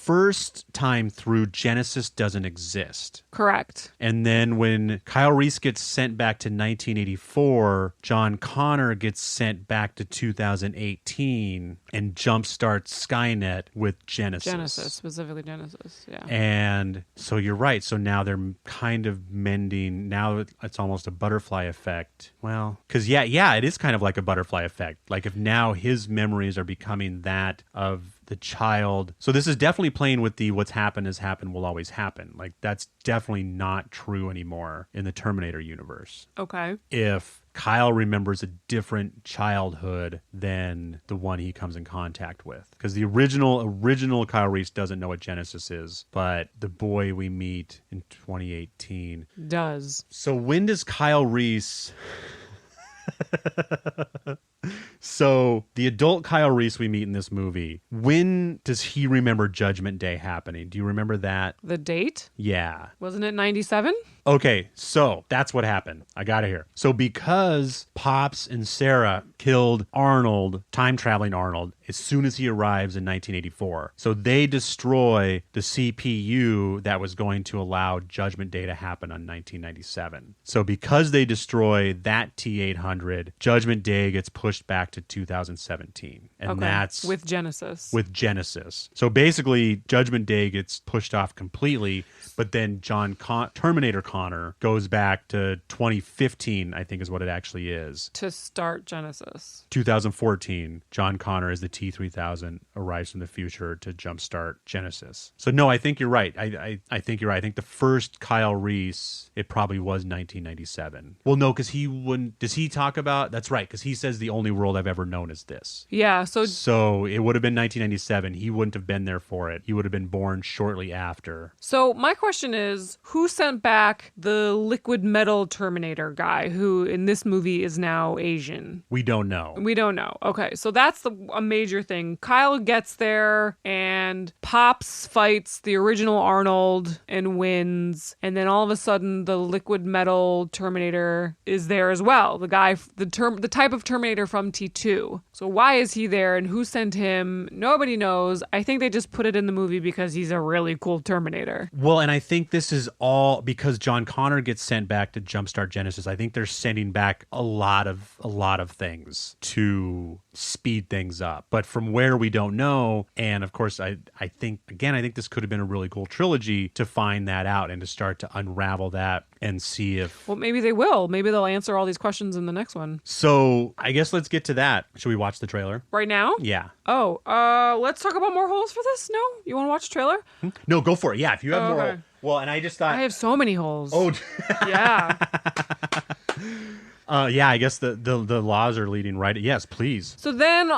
first time through, Genisys doesn't exist. Correct. And then when Kyle Reese gets sent back to 1984, John Connor gets sent back to 2018 and jumpstarts Skynet with Genisys. Genisys, specifically Genisys, yeah. And so you're right. So now they're kind of mending. Now it's almost a butterfly effect. Well, because it is kind of like a butterfly effect. Like if now his memories are becoming that of the child. So this is definitely playing with the what's happened has happened will always happen. Like that's definitely not true anymore in the Terminator universe. Okay. If Kyle remembers a different childhood than the one he comes in contact with. Because the original Kyle Reese doesn't know what Genisys is, but the boy we meet in 2018 does. So when does Kyle Reese... So the adult Kyle Reese we meet in this movie, when does he remember Judgment Day happening? Do you remember that? The date? Yeah. Wasn't it 97? Okay, so that's what happened. I got it here. So because Pops and Sarah killed Arnold, time-traveling Arnold, as soon as he arrives in 1984. So they destroy the CPU that was going to allow Judgment Day to happen on 1997. So because they destroy that T-800, Judgment Day gets pushed back to 2017. And that's... With Genisys. With Genisys. So basically, Judgment Day gets pushed off completely, but then Terminator Connor goes back to 2015, I think is what it actually is. To start Genisys. 2014, John Connor as the T-3000 arrives from the future to jumpstart Genisys. So no, I think you're right. I think you're right. I think the first Kyle Reese, it probably was 1997. Well, no, because he wouldn't... Does he talk about... That's right, because he says the only world I've ever known is this. Yeah, So it would have been 1997. He wouldn't have been there for it. He would have been born shortly after. So my question is, who sent back the liquid metal Terminator guy who in this movie is now Asian? We don't know. We don't know. Okay, so that's a major thing. Kyle gets there and Pops fights the original Arnold and wins. And then all of a sudden the liquid metal Terminator is there as well. The guy, the type of Terminator from T2. So why is he there and who sent him? Nobody knows. I think they just put it in the movie because he's a really cool Terminator. Well, and I think this is all because John Connor gets sent back to jumpstart Genisys. I think they're sending back a lot of things to speed things up. But from where we don't know, and of course I think this could have been a really cool trilogy to find that out and to start to unravel that and see if... Well, maybe they will. Maybe they'll answer all these questions in the next one. So I guess let's get to that. Should we watch the trailer? Right now? Yeah. Oh, let's talk about more holes for this? No? You want to watch the trailer? No, go for it. Yeah, if you have more... Okay. Well, and I just thought... I have so many holes. Oh, yeah. Yeah, I guess the laws are leading right. Yes, please. So then,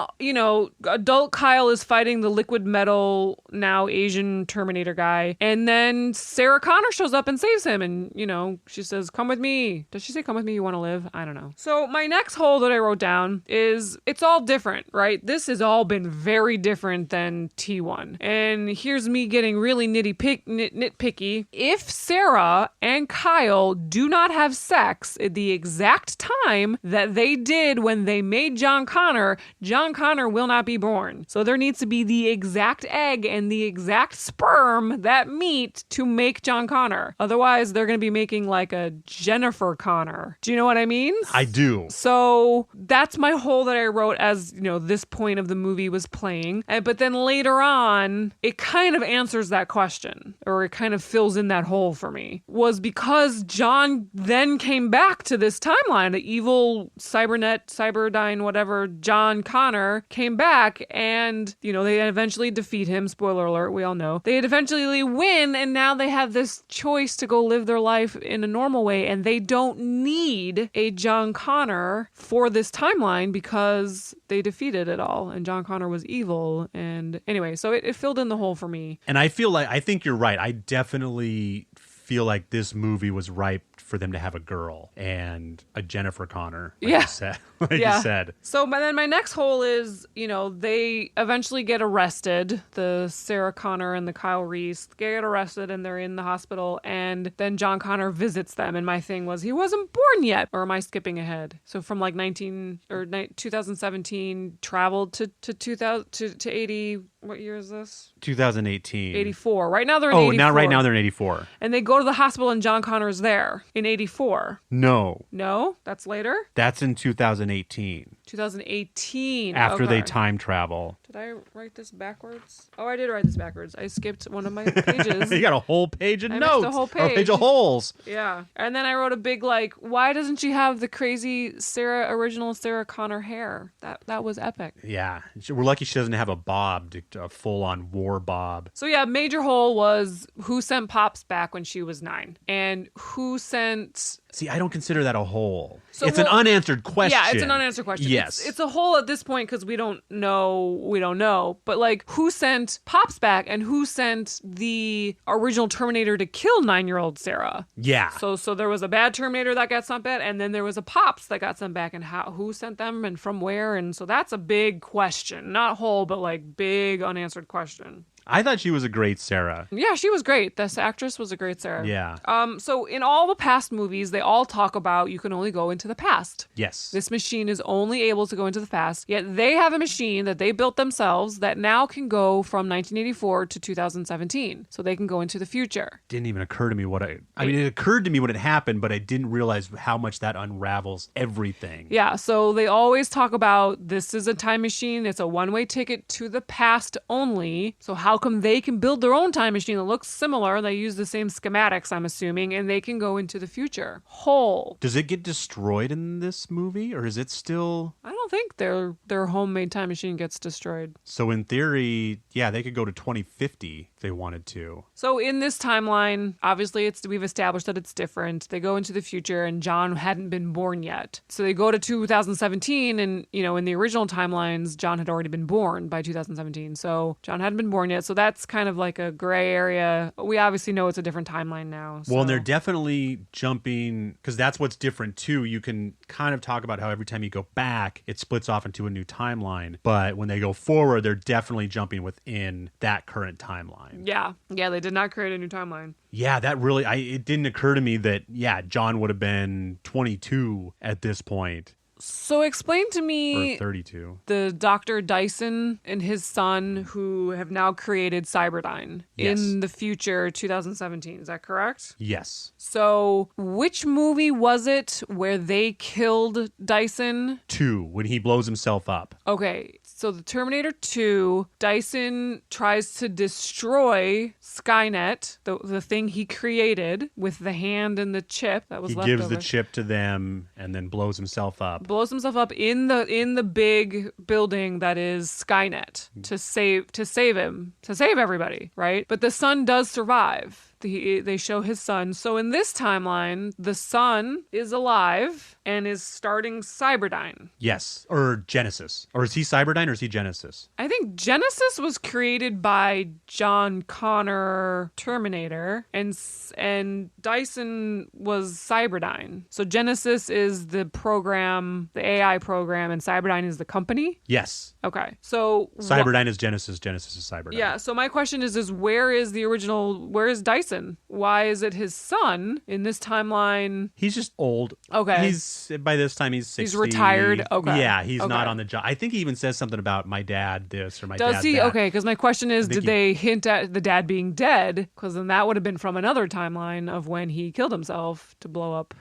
adult Kyle is fighting the liquid metal, now Asian Terminator guy. And then Sarah Connor shows up and saves him. And, she says, come with me. Does she say, come with me, you want to live? I don't know. So my next hole that I wrote down is it's all different, right? This has all been very different than T1. And here's me getting really nitpicky. If Sarah and Kyle do not have sex at the exact exact time that they did when they made John Connor, John Connor will not be born. So there needs to be the exact egg and the exact sperm that meet to make John Connor. Otherwise, they're going to be making like a Jennifer Connor. Do you know what I mean? I do. So that's my hole that I wrote as, this point of the movie was playing. But then later on, it kind of answers that question, or it kind of fills in that hole for me, was because John then came back to this timeline. The evil Cyberdyne, whatever, John Connor came back, and, they eventually defeat him. Spoiler alert, we all know. They eventually win, and now they have this choice to go live their life in a normal way, and they don't need a John Connor for this timeline because they defeated it all, and John Connor was evil. And anyway, so it filled in the hole for me. And I think you're right. I definitely feel like this movie was ripe for them to have a girl and a Jennifer Connor, like you said. You said. So then my next hole is, they eventually get arrested. The Sarah Connor and the Kyle Reese get arrested, and they're in the hospital, and then John Connor visits them. And my thing was, he wasn't born yet. Or am I skipping ahead? So from like 2017 traveled to 2000 to 80. What year is this? 2018. 84. Right now they're in 84. Right now they're in 84. And they go to the hospital and John Connor's there in 84. No. No? That's later? That's in 2018. 2018. After okay. they time travel. Did I write this backwards? Oh, I did write this backwards. I skipped one of my pages. You got a whole page of I notes. missed a whole Or a page. page of holes. Yeah. And then I wrote a big, why doesn't she have the crazy original Sarah Connor hair? That was epic. Yeah. We're lucky she doesn't have a bob, a full-on war bob. So yeah, major hole was who sent Pops back when she was 9? And who sent... See, I don't consider that a hole. So, it's an unanswered question. Yeah, it's an unanswered question. Yes. It's a hole at this point because we don't know. But who sent Pops back and who sent the original Terminator to kill 9-year-old Sarah? Yeah. So there was a bad Terminator that got sent back, and then there was a Pops that got sent back, and who sent them and from where? And so that's a big question. Not hole, but big unanswered question. I thought she was a great Sarah. Yeah, she was great. This actress was a great Sarah. Yeah. So in all the past movies, they all talk about you can only go into the past. Yes. This machine is only able to go into the past, yet they have a machine that they built themselves that now can go from 1984 to 2017. So they can go into the future. Didn't even occur to me it occurred to me when it happened, but I didn't realize how much that unravels everything. Yeah, so they always talk about this is a time machine. It's a one-way ticket to the past only. So how come they can build their own time machine that looks similar? They use the same schematics, I'm assuming, and they can go into the future. Whole. Does it get destroyed in this movie, or is it still... I don't think their homemade time machine gets destroyed. So in theory, yeah, they could go to 2050 if they wanted to. So in this timeline, obviously we've established that it's different. They go into the future and John hadn't been born yet. So they go to 2017 and, in the original timelines, John had already been born by 2017. So John hadn't been born yet. So that's kind of like a gray area. We obviously know it's a different timeline now. So. Well, and they're definitely jumping, because that's what's different too. You can kind of talk about how every time you go back, it splits off into a new timeline. But when they go forward, they're definitely jumping within that current timeline. Yeah, they did not create a new timeline. Yeah, that really, it didn't occur to me that, John would have been 22 at this point. So explain to me Or 32. the Dr. Dyson and his son who have now created Cyberdyne in the future 2017. Is that correct? Yes. So which movie was it where they killed Dyson? 2, when he blows himself up. Okay, so the Terminator 2, Dyson tries to destroy Skynet, the thing he created with the hand and the chip that was He left gives over. the chip to them and then blows himself up. Blows himself up in the big building that is Skynet to save everybody, right? But the son does survive. They show his son. So in this timeline, the son is alive and is starting Cyberdyne. Yes. Or Genisys. Or is he Cyberdyne or is he Genisys? I think Genisys was created by John Connor Terminator and Dyson was Cyberdyne. So Genisys is the program, the AI program, and Cyberdyne is the company? Yes. Okay. So Cyberdyne is Genisys. Genisys is Cyberdyne. yeah, so my question is where is Dyson Jason? Why is it his son in this timeline? He's just old. Okay. By this time he's 60. He's retired. Okay. Yeah, he's not Okay. on the job. I think he even says something about my dad this or my Does dad he? that. Okay, because my question is, I think did they hint at the dad being dead? Because then that would have been from another timeline of when he killed himself to blow up.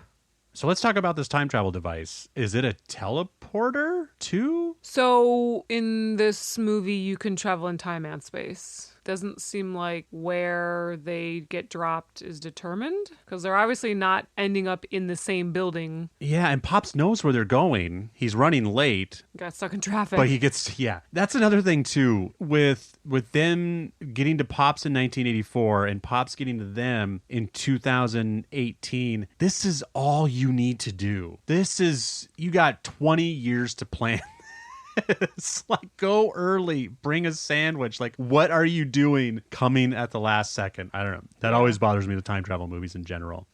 So let's talk about this time travel device. Is it a teleporter too? So in this movie, you can travel in time and space. Doesn't seem like where they get dropped is determined because they're obviously not ending up in the same building. Yeah, and Pops knows where they're going. He's running late, Got stuck in traffic. but he gets That's another thing too with them getting to Pops in 1984 and Pops getting to them in 2018. This is all you need to do. You got 20 years to plan. It's like, go early, bring a sandwich. Like, what are you doing coming at the last second? I don't know. That always bothers me with time travel movies in general.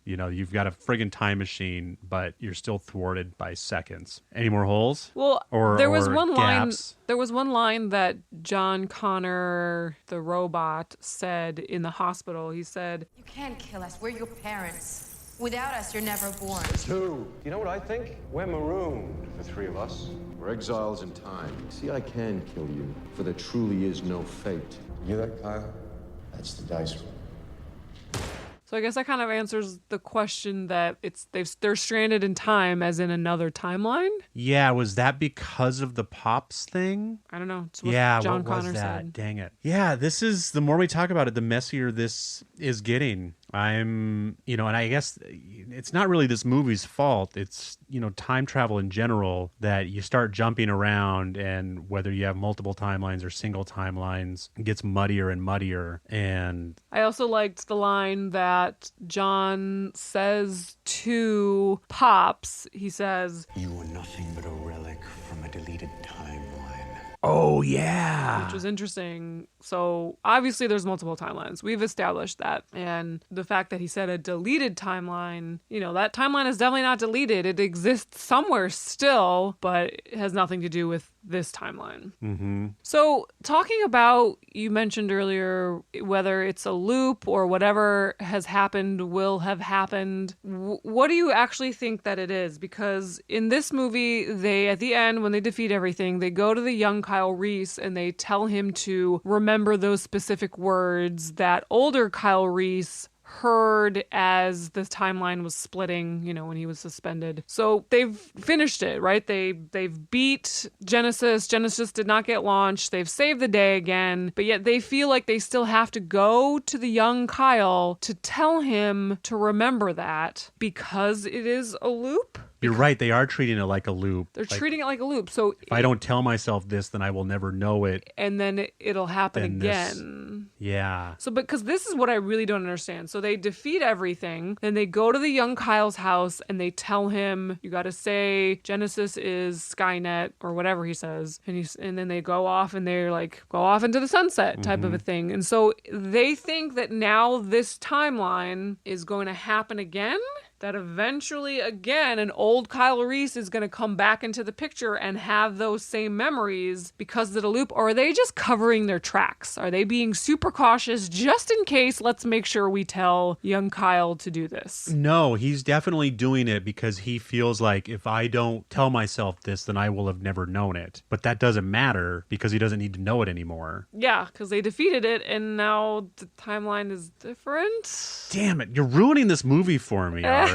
You've got a friggin' time machine, but you're still thwarted by seconds. Any more holes? Well, Or there was one line. gaps? There was one line that John Connor, the robot, said in the hospital. He said, You can't kill us. We're your parents. Without us, you're never born. Two. You know what I think? We're marooned, the three of us. We're exiles in time. See, I can kill you, for there truly is no fate. You hear that, Kyle? That's the dice roll. So I guess that kind of answers the question that they're stranded in time, as in another timeline. Yeah, was that because of the Pops thing? I don't know. It's what Yeah, John what was Connor that? said. Dang it. Yeah, the more we talk about it, the messier this is getting. And I guess it's not really this movie's fault. It's, time travel in general that you start jumping around, and whether you have multiple timelines or single timelines, it gets muddier and muddier. And I also liked the line that John says to Pops. He says, You were nothing but a relic from a deleted timeline. oh, yeah. which was interesting. So obviously there's multiple timelines. We've established that. And the fact that he said a deleted timeline, that timeline is definitely not deleted. It exists somewhere still, but it has nothing to do with this timeline. Mm-hmm. So talking about, you mentioned earlier, whether it's a loop or whatever has happened will have happened. What do you actually think that it is? Because in this movie, they, at the end, when they defeat everything, they go to the young Kyle Reese and they tell him to remember those specific words that older Kyle Reese heard as the timeline was splitting, when he was suspended. So they've finished it, right? They've beat Genisys. Genisys did not get launched. They've saved the day again, but yet they feel like they still have to go to the young Kyle to tell him to remember that because it is a loop. You're right. They are treating it like a loop. They're treating it like a loop. So if I don't tell myself this, then I will never know it. And then it'll happen Then again. Yeah. So, because this is what I really don't understand. So they defeat everything. Then they go to the young Kyle's house and they tell him, you got to say Genisys is Skynet or whatever he says. And then they go off and they're like, go off into the sunset type of a thing. And so they think that now this timeline is going to happen again. That eventually, again, an old Kyle Reese is going to come back into the picture and have those same memories because of the loop. Or are they just covering their tracks? Are they being super cautious just in case? Let's make sure we tell young Kyle to do this. No, he's definitely doing it because he feels like if I don't tell myself this, then I will have never known it. But that doesn't matter because he doesn't need to know it anymore. Yeah, because they defeated it and now the timeline is different. Damn it, you're ruining this movie for me, Ari.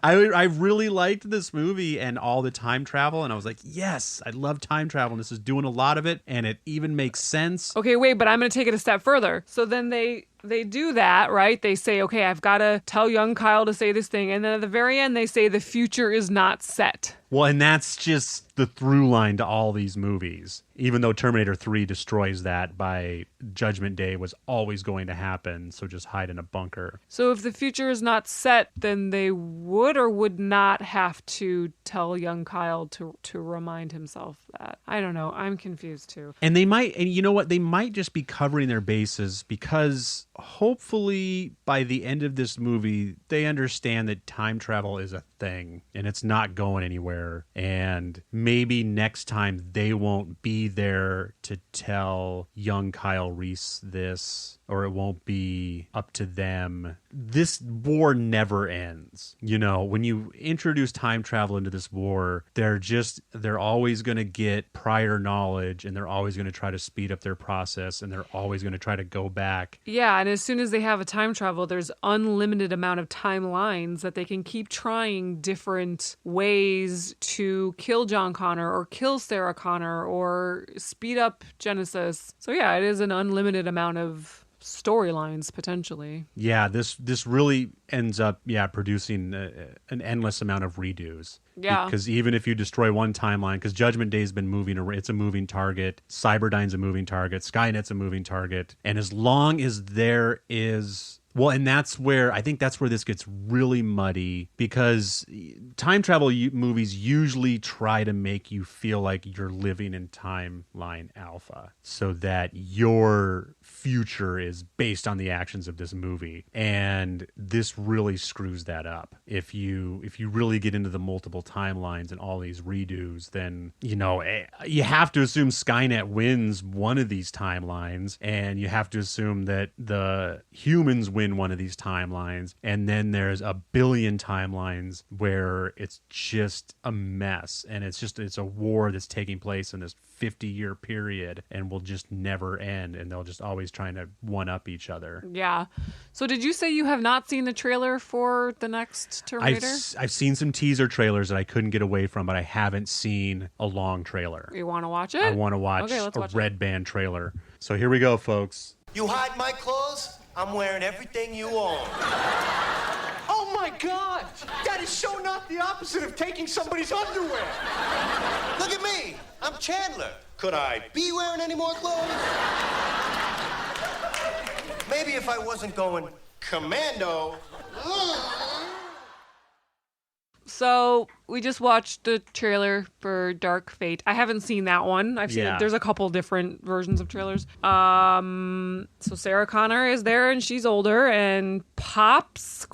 I really liked this movie and all the time travel, and I was like, yes, I love time travel, and this is doing a lot of it, and it even makes sense. Okay, wait, but I'm going to take it a step further. So then they do that, right? They say, okay, I've got to tell young Kyle to say this thing. And then at the very end, they say the future is not set. Well, and that's just the through line to all these movies. Even though Terminator 3 destroys that by Judgment Day was always going to happen, so just hide in a bunker. So if the future is not set, then they would or would not have to tell young Kyle to remind himself that. I don't know. I'm confused too. And they might, and you know what? They might just be covering their bases because hopefully by the end of this movie, they understand that time travel is a thing and it's not going anywhere. And maybe next time they won't be there to tell young Kyle Reese this. or it won't be up to them. This war never ends. You know, when you introduce time travel into this war, they're always going to get prior knowledge, and they're always going to try to speed up their process, and they're always going to try to go back. Yeah, and as soon as they have a time travel, there's unlimited amount of timelines that they can keep trying different ways to kill John Connor or kill Sarah Connor or speed up Genisys. So yeah, it is an unlimited amount of storylines potentially. Yeah, this really ends up producing an endless amount of redos. Yeah, because even if you destroy one timeline, because Judgment Day's been moving, it's a moving target. Cyberdyne's a moving target. Skynet's a moving target, and as long as there is. Well, and that's where this gets really muddy, because time travel movies usually try to make you feel like you're living in timeline alpha, so that your future is based on the actions of this movie. And this really screws that up. If you really get into the multiple timelines and all these redos, then, you know, you have to assume Skynet wins one of these timelines, and you have to assume that the humans win one of these timelines, and then there's a billion timelines where it's just a mess, and it's a war that's taking place in this 50-year period and will just never end, and they'll just always trying to one-up each other. Yeah. So did you say you have not seen the trailer for the next Terminator? I've seen some teaser trailers that I couldn't get away from, but I haven't seen a long trailer. You want to watch it? I want to watch a red band trailer. So here we go, folks. You hide my clothes, I'm wearing everything you own. Oh my God! That is so not the opposite of taking somebody's underwear. Look at me, I'm Chandler. Could I be wearing any more clothes? Maybe if I wasn't going commando. So we just watched the trailer for Dark Fate. I haven't seen that one. I've seen it. There's a couple different versions of trailers. So Sarah Connor is there, and she's older, and Pops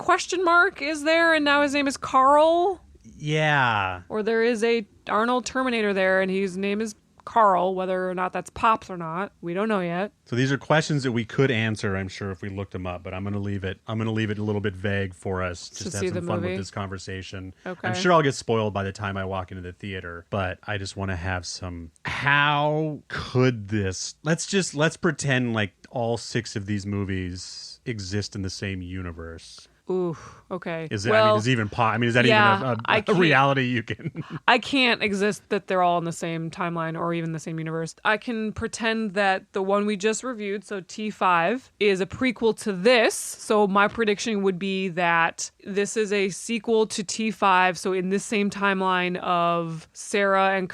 is there, and now his name is Carl. Yeah. Or there is a Arnold Terminator there, and his name is Carl. Whether or not that's Pops or not, we don't know yet. So these are questions that we could answer, I'm sure, if we looked them up, but I'm going to leave it a little bit vague for us just to have some fun with this conversation. Okay. I'm sure I'll get spoiled by the time I walk into the theater, but I just want to have some. How could this? Let's pretend like all 6 of these movies exist in the same universe. Ooh, okay. Is that even a reality you can? I can't exist that they're all in the same timeline or even the same universe. I can pretend that the one we just reviewed, so T5, is a prequel to this. So my prediction would be that this is a sequel to T5. So in this same timeline of Sarah and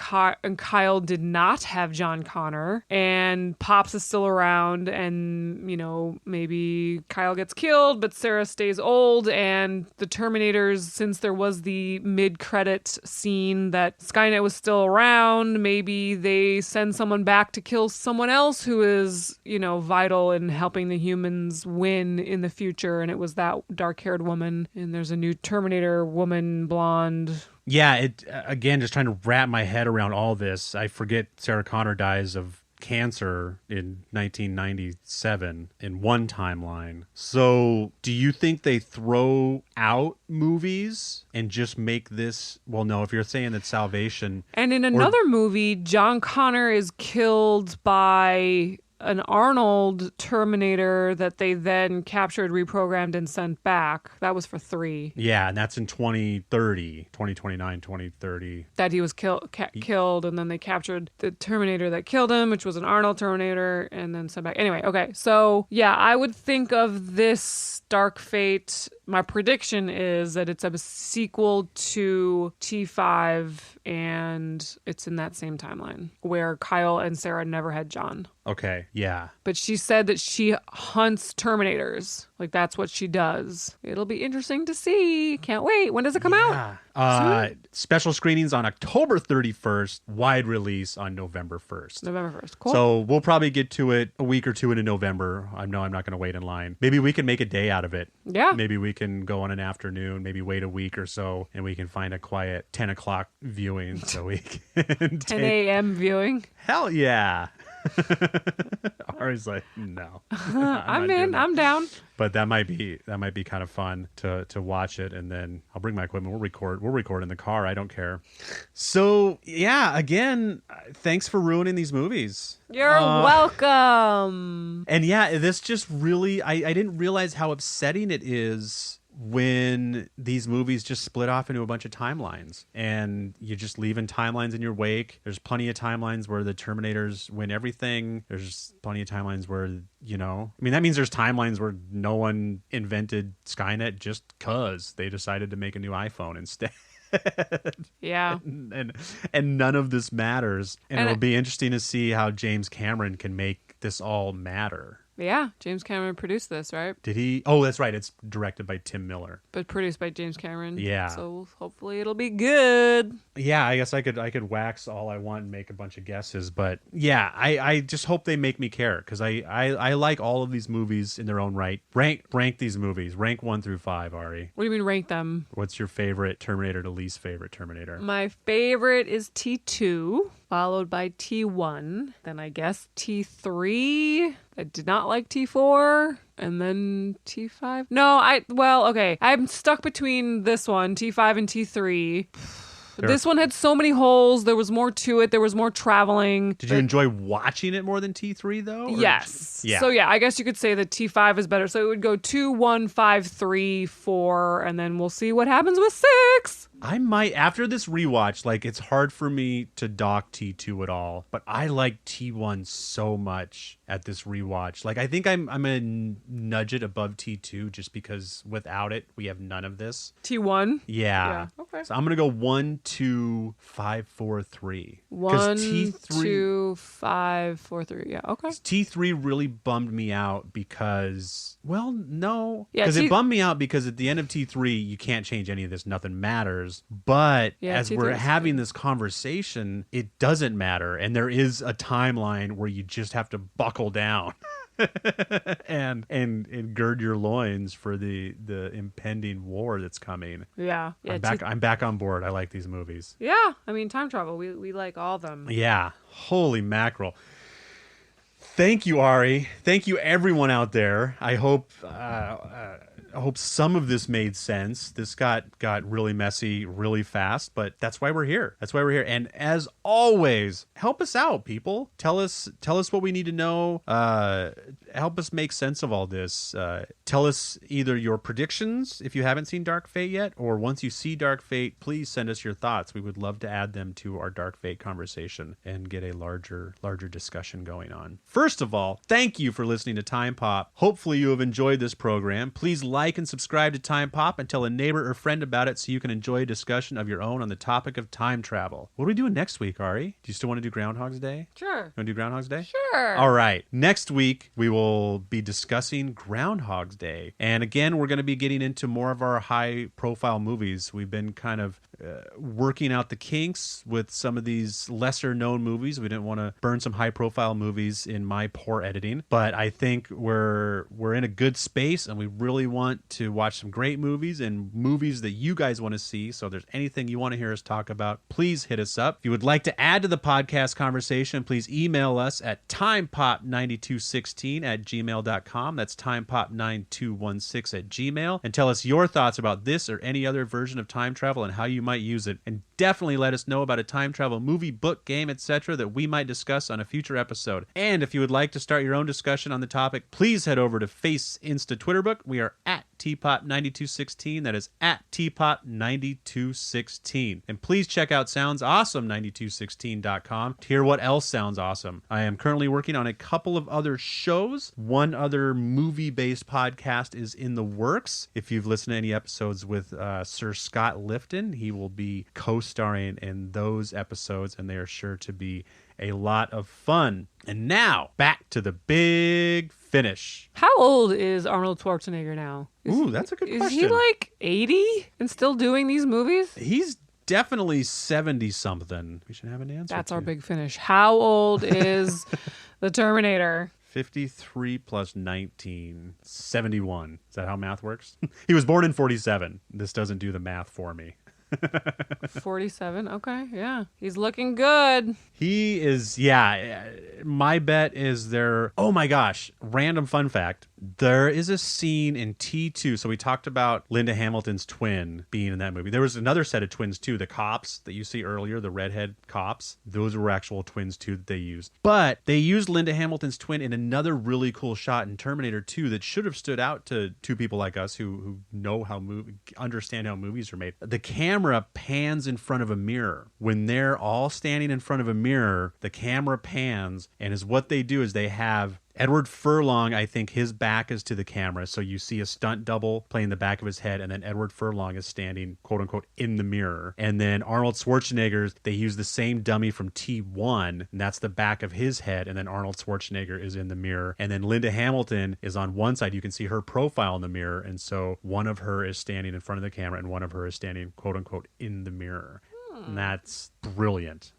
Kyle did not have John Connor, and Pops is still around, and, you know, maybe Kyle gets killed, but Sarah stays old. And the Terminators, since there was the mid-credit scene that Skynet was still around, maybe they send someone back to kill someone else who is, you know, vital in helping the humans win in the future. And it was that dark-haired woman. And there's a new Terminator woman, blonde. Yeah, again, just trying to wrap my head around all this. I forget Sarah Connor dies of cancer in 1997 in one timeline. So do you think they throw out movies and just make this? Well, no, if you're saying that Salvation. And in another movie, John Connor is killed by an Arnold Terminator that they then captured, reprogrammed, and sent back. That was for 3. Yeah, and that's in 2029, 2030. That he was killed, and then they captured the Terminator that killed him, which was an Arnold Terminator, and then sent back. Anyway, okay, so yeah, I would think of this Dark Fate. My prediction is that it's a sequel to T5, and it's in that same timeline where Kyle and Sarah never had John. Okay, yeah. But she said that she hunts Terminators. Like, that's what she does. It'll be interesting to see. Can't wait. When does it come out? Special screenings on October 31st. Wide release on November 1st. November 1st. Cool. So we'll probably get to it a week or two into November. I'm not going to wait in line. Maybe we can make a day out of it. Yeah. Maybe we can go on an afternoon, maybe wait a week or so, and we can find a quiet 10 o'clock viewing so we can 10 a.m. viewing. Hell yeah. Ari's like, no. I'm in. I'm down. But that might be kind of fun to watch it, and then I'll bring my equipment. We'll record in the car. I don't care. So yeah, again, thanks for ruining these movies. You're welcome. And yeah, this just really, I didn't realize how upsetting it is when these movies just split off into a bunch of timelines and you're just leaving timelines in your wake. There's plenty of timelines where the Terminators win everything. There's plenty of timelines where, that means there's timelines where no one invented Skynet just because they decided to make a new iPhone instead. Yeah. And none of this matters. And it'll be interesting to see how James Cameron can make this all matter. Yeah, James Cameron produced this, right? Did he? Oh, that's right. It's directed by Tim Miller. But produced by James Cameron. Yeah. So hopefully it'll be good. Yeah, I guess I could wax all I want and make a bunch of guesses, but yeah, I just hope they make me care because I like all of these movies in their own right. Rank these movies. Rank 1 through 5, Ari. What do you mean rank them? What's your favorite Terminator to least favorite Terminator? My favorite is T2, followed by T1, then I guess T3. I did not like T4, and then T5. Okay. I'm stuck between this one, T5 and T3. This one had so many holes. There was more to it. There was more traveling. Did you enjoy watching it more than T3, though? Yes. Yeah. So, yeah, I guess you could say that T5 is better. So it would go 2, 1, 5, 3, 4, and then we'll see what happens with 6. I might, after this rewatch, it's hard for me to dock T2 at all, but I like T1 so much at this rewatch. I think I'm going to nudge it above T2 just because without it, we have none of this. T1? Yeah. Okay. So I'm going to go 1, 2, 5, 4, 3. 1, 2, 5, 4, 3. Yeah, okay. T3 really bummed me out because, no. Yeah, because it bummed me out because at the end of T3, you can't change any of this. Nothing matters. But as T3 we're is having this conversation, it doesn't matter. And there is a timeline where you just have to buckle down. and gird your loins for the impending war that's coming. Yeah. I'm back on board. I like these movies. Yeah. I mean, time travel. We like all of them. Yeah. Holy mackerel. Thank you, Ari. Thank you, everyone out there. I hope some of this made sense. This got really messy really fast, but that's why we're here. And as always, help us out, people. Tell us what we need to know. Help us make sense of all this. Tell us either your predictions if you haven't seen Dark Fate yet, or once you see Dark Fate, please send us your thoughts. We would love to add them to our Dark Fate conversation and get a larger discussion going on. First of all, thank you for listening to Time Pop. Hopefully you have enjoyed this program. Please like and subscribe to Time Pop and tell a neighbor or friend about it so you can enjoy a discussion of your own on the topic of time travel. What are we doing next week, Ari? Do you still want to do Groundhog's Day? Sure. You want to do Groundhog's Day? Sure. All right. Next week, we will be discussing Groundhog's Day. And again, we're going to be getting into more of our high-profile movies. We've been kind of working out the kinks with some of these lesser-known movies. We didn't want to burn some high-profile movies in my poor editing. But I think we're in a good space, and we really want to watch some great movies and movies that you guys want to see. So if there's anything you want to hear us talk about, please hit us up. If you would like to add to the podcast conversation, please email us at timepop9216@gmail.com. That's timepop9216@gmail. And tell us your thoughts about this or any other version of time travel and how you might use it. And definitely let us know about a time travel movie, book, game, etc. that we might discuss on a future episode. And if you would like to start your own discussion on the topic, please head over to Face, Insta, Twitter book. We are at tpop9216. That is at tpop9216. And please check out soundsawesome9216.com to hear what else sounds awesome. I am currently working on a couple of other shows. One other movie-based podcast is in the works. If you've listened to any episodes with Sir Scott Lifton, he will be co-starring in those episodes, and they are sure to be a lot of fun. And now, back to the big finish. How old is Arnold Schwarzenegger now? Ooh, that's a good question. Is he like 80 and still doing these movies? He's definitely 70-something. We should have an answer. That's our big finish. How old is the Terminator? 53 plus 19, 71. Is that how math works? He was born in 47. This doesn't do the math for me. 47. Okay, yeah. He's looking good. He is, yeah. My bet is there. Oh my gosh. Random fun fact. There is a scene in T2. So we talked about Linda Hamilton's twin being in that movie. There was another set of twins too. The cops that you see earlier, the redhead cops, those were actual twins too that they used. But they used Linda Hamilton's twin in another really cool shot in Terminator 2 that should have stood out to people like us who know how understand how movies are made. The camera pans in front of a mirror. When they're all standing in front of a mirror, the camera pans, and is what they do is they have Edward Furlong, I think his back is to the camera, so you see a stunt double playing the back of his head, and then Edward Furlong is standing, quote unquote, in the mirror. And then Arnold Schwarzenegger's, they use the same dummy from T1, and that's the back of his head, and then Arnold Schwarzenegger is in the mirror. And then Linda Hamilton is on one side, you can see her profile in the mirror, and so one of her is standing in front of the camera, and one of her is standing, quote unquote, in the mirror. And that's brilliant.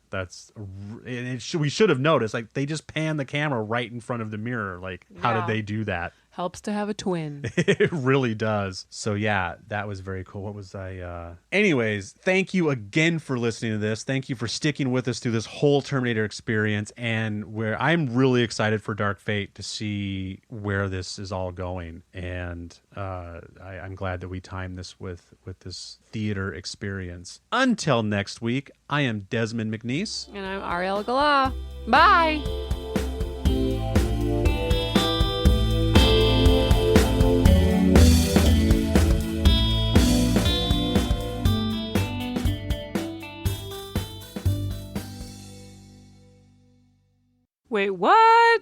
We should have noticed, like, they just pan the camera right in front of the mirror. Like, how did they do that? Helps to have a twin. It really does. So yeah, that was very cool. What was I anyways, thank you again for listening to this. Thank you for sticking with us through this whole Terminator experience, and where I'm really excited for Dark Fate to see where this is all going. And I'm glad that we timed this with this theater experience. Until next week, I am Desmond McNeese. And I'm Ariel Gala. Bye. Wait, what?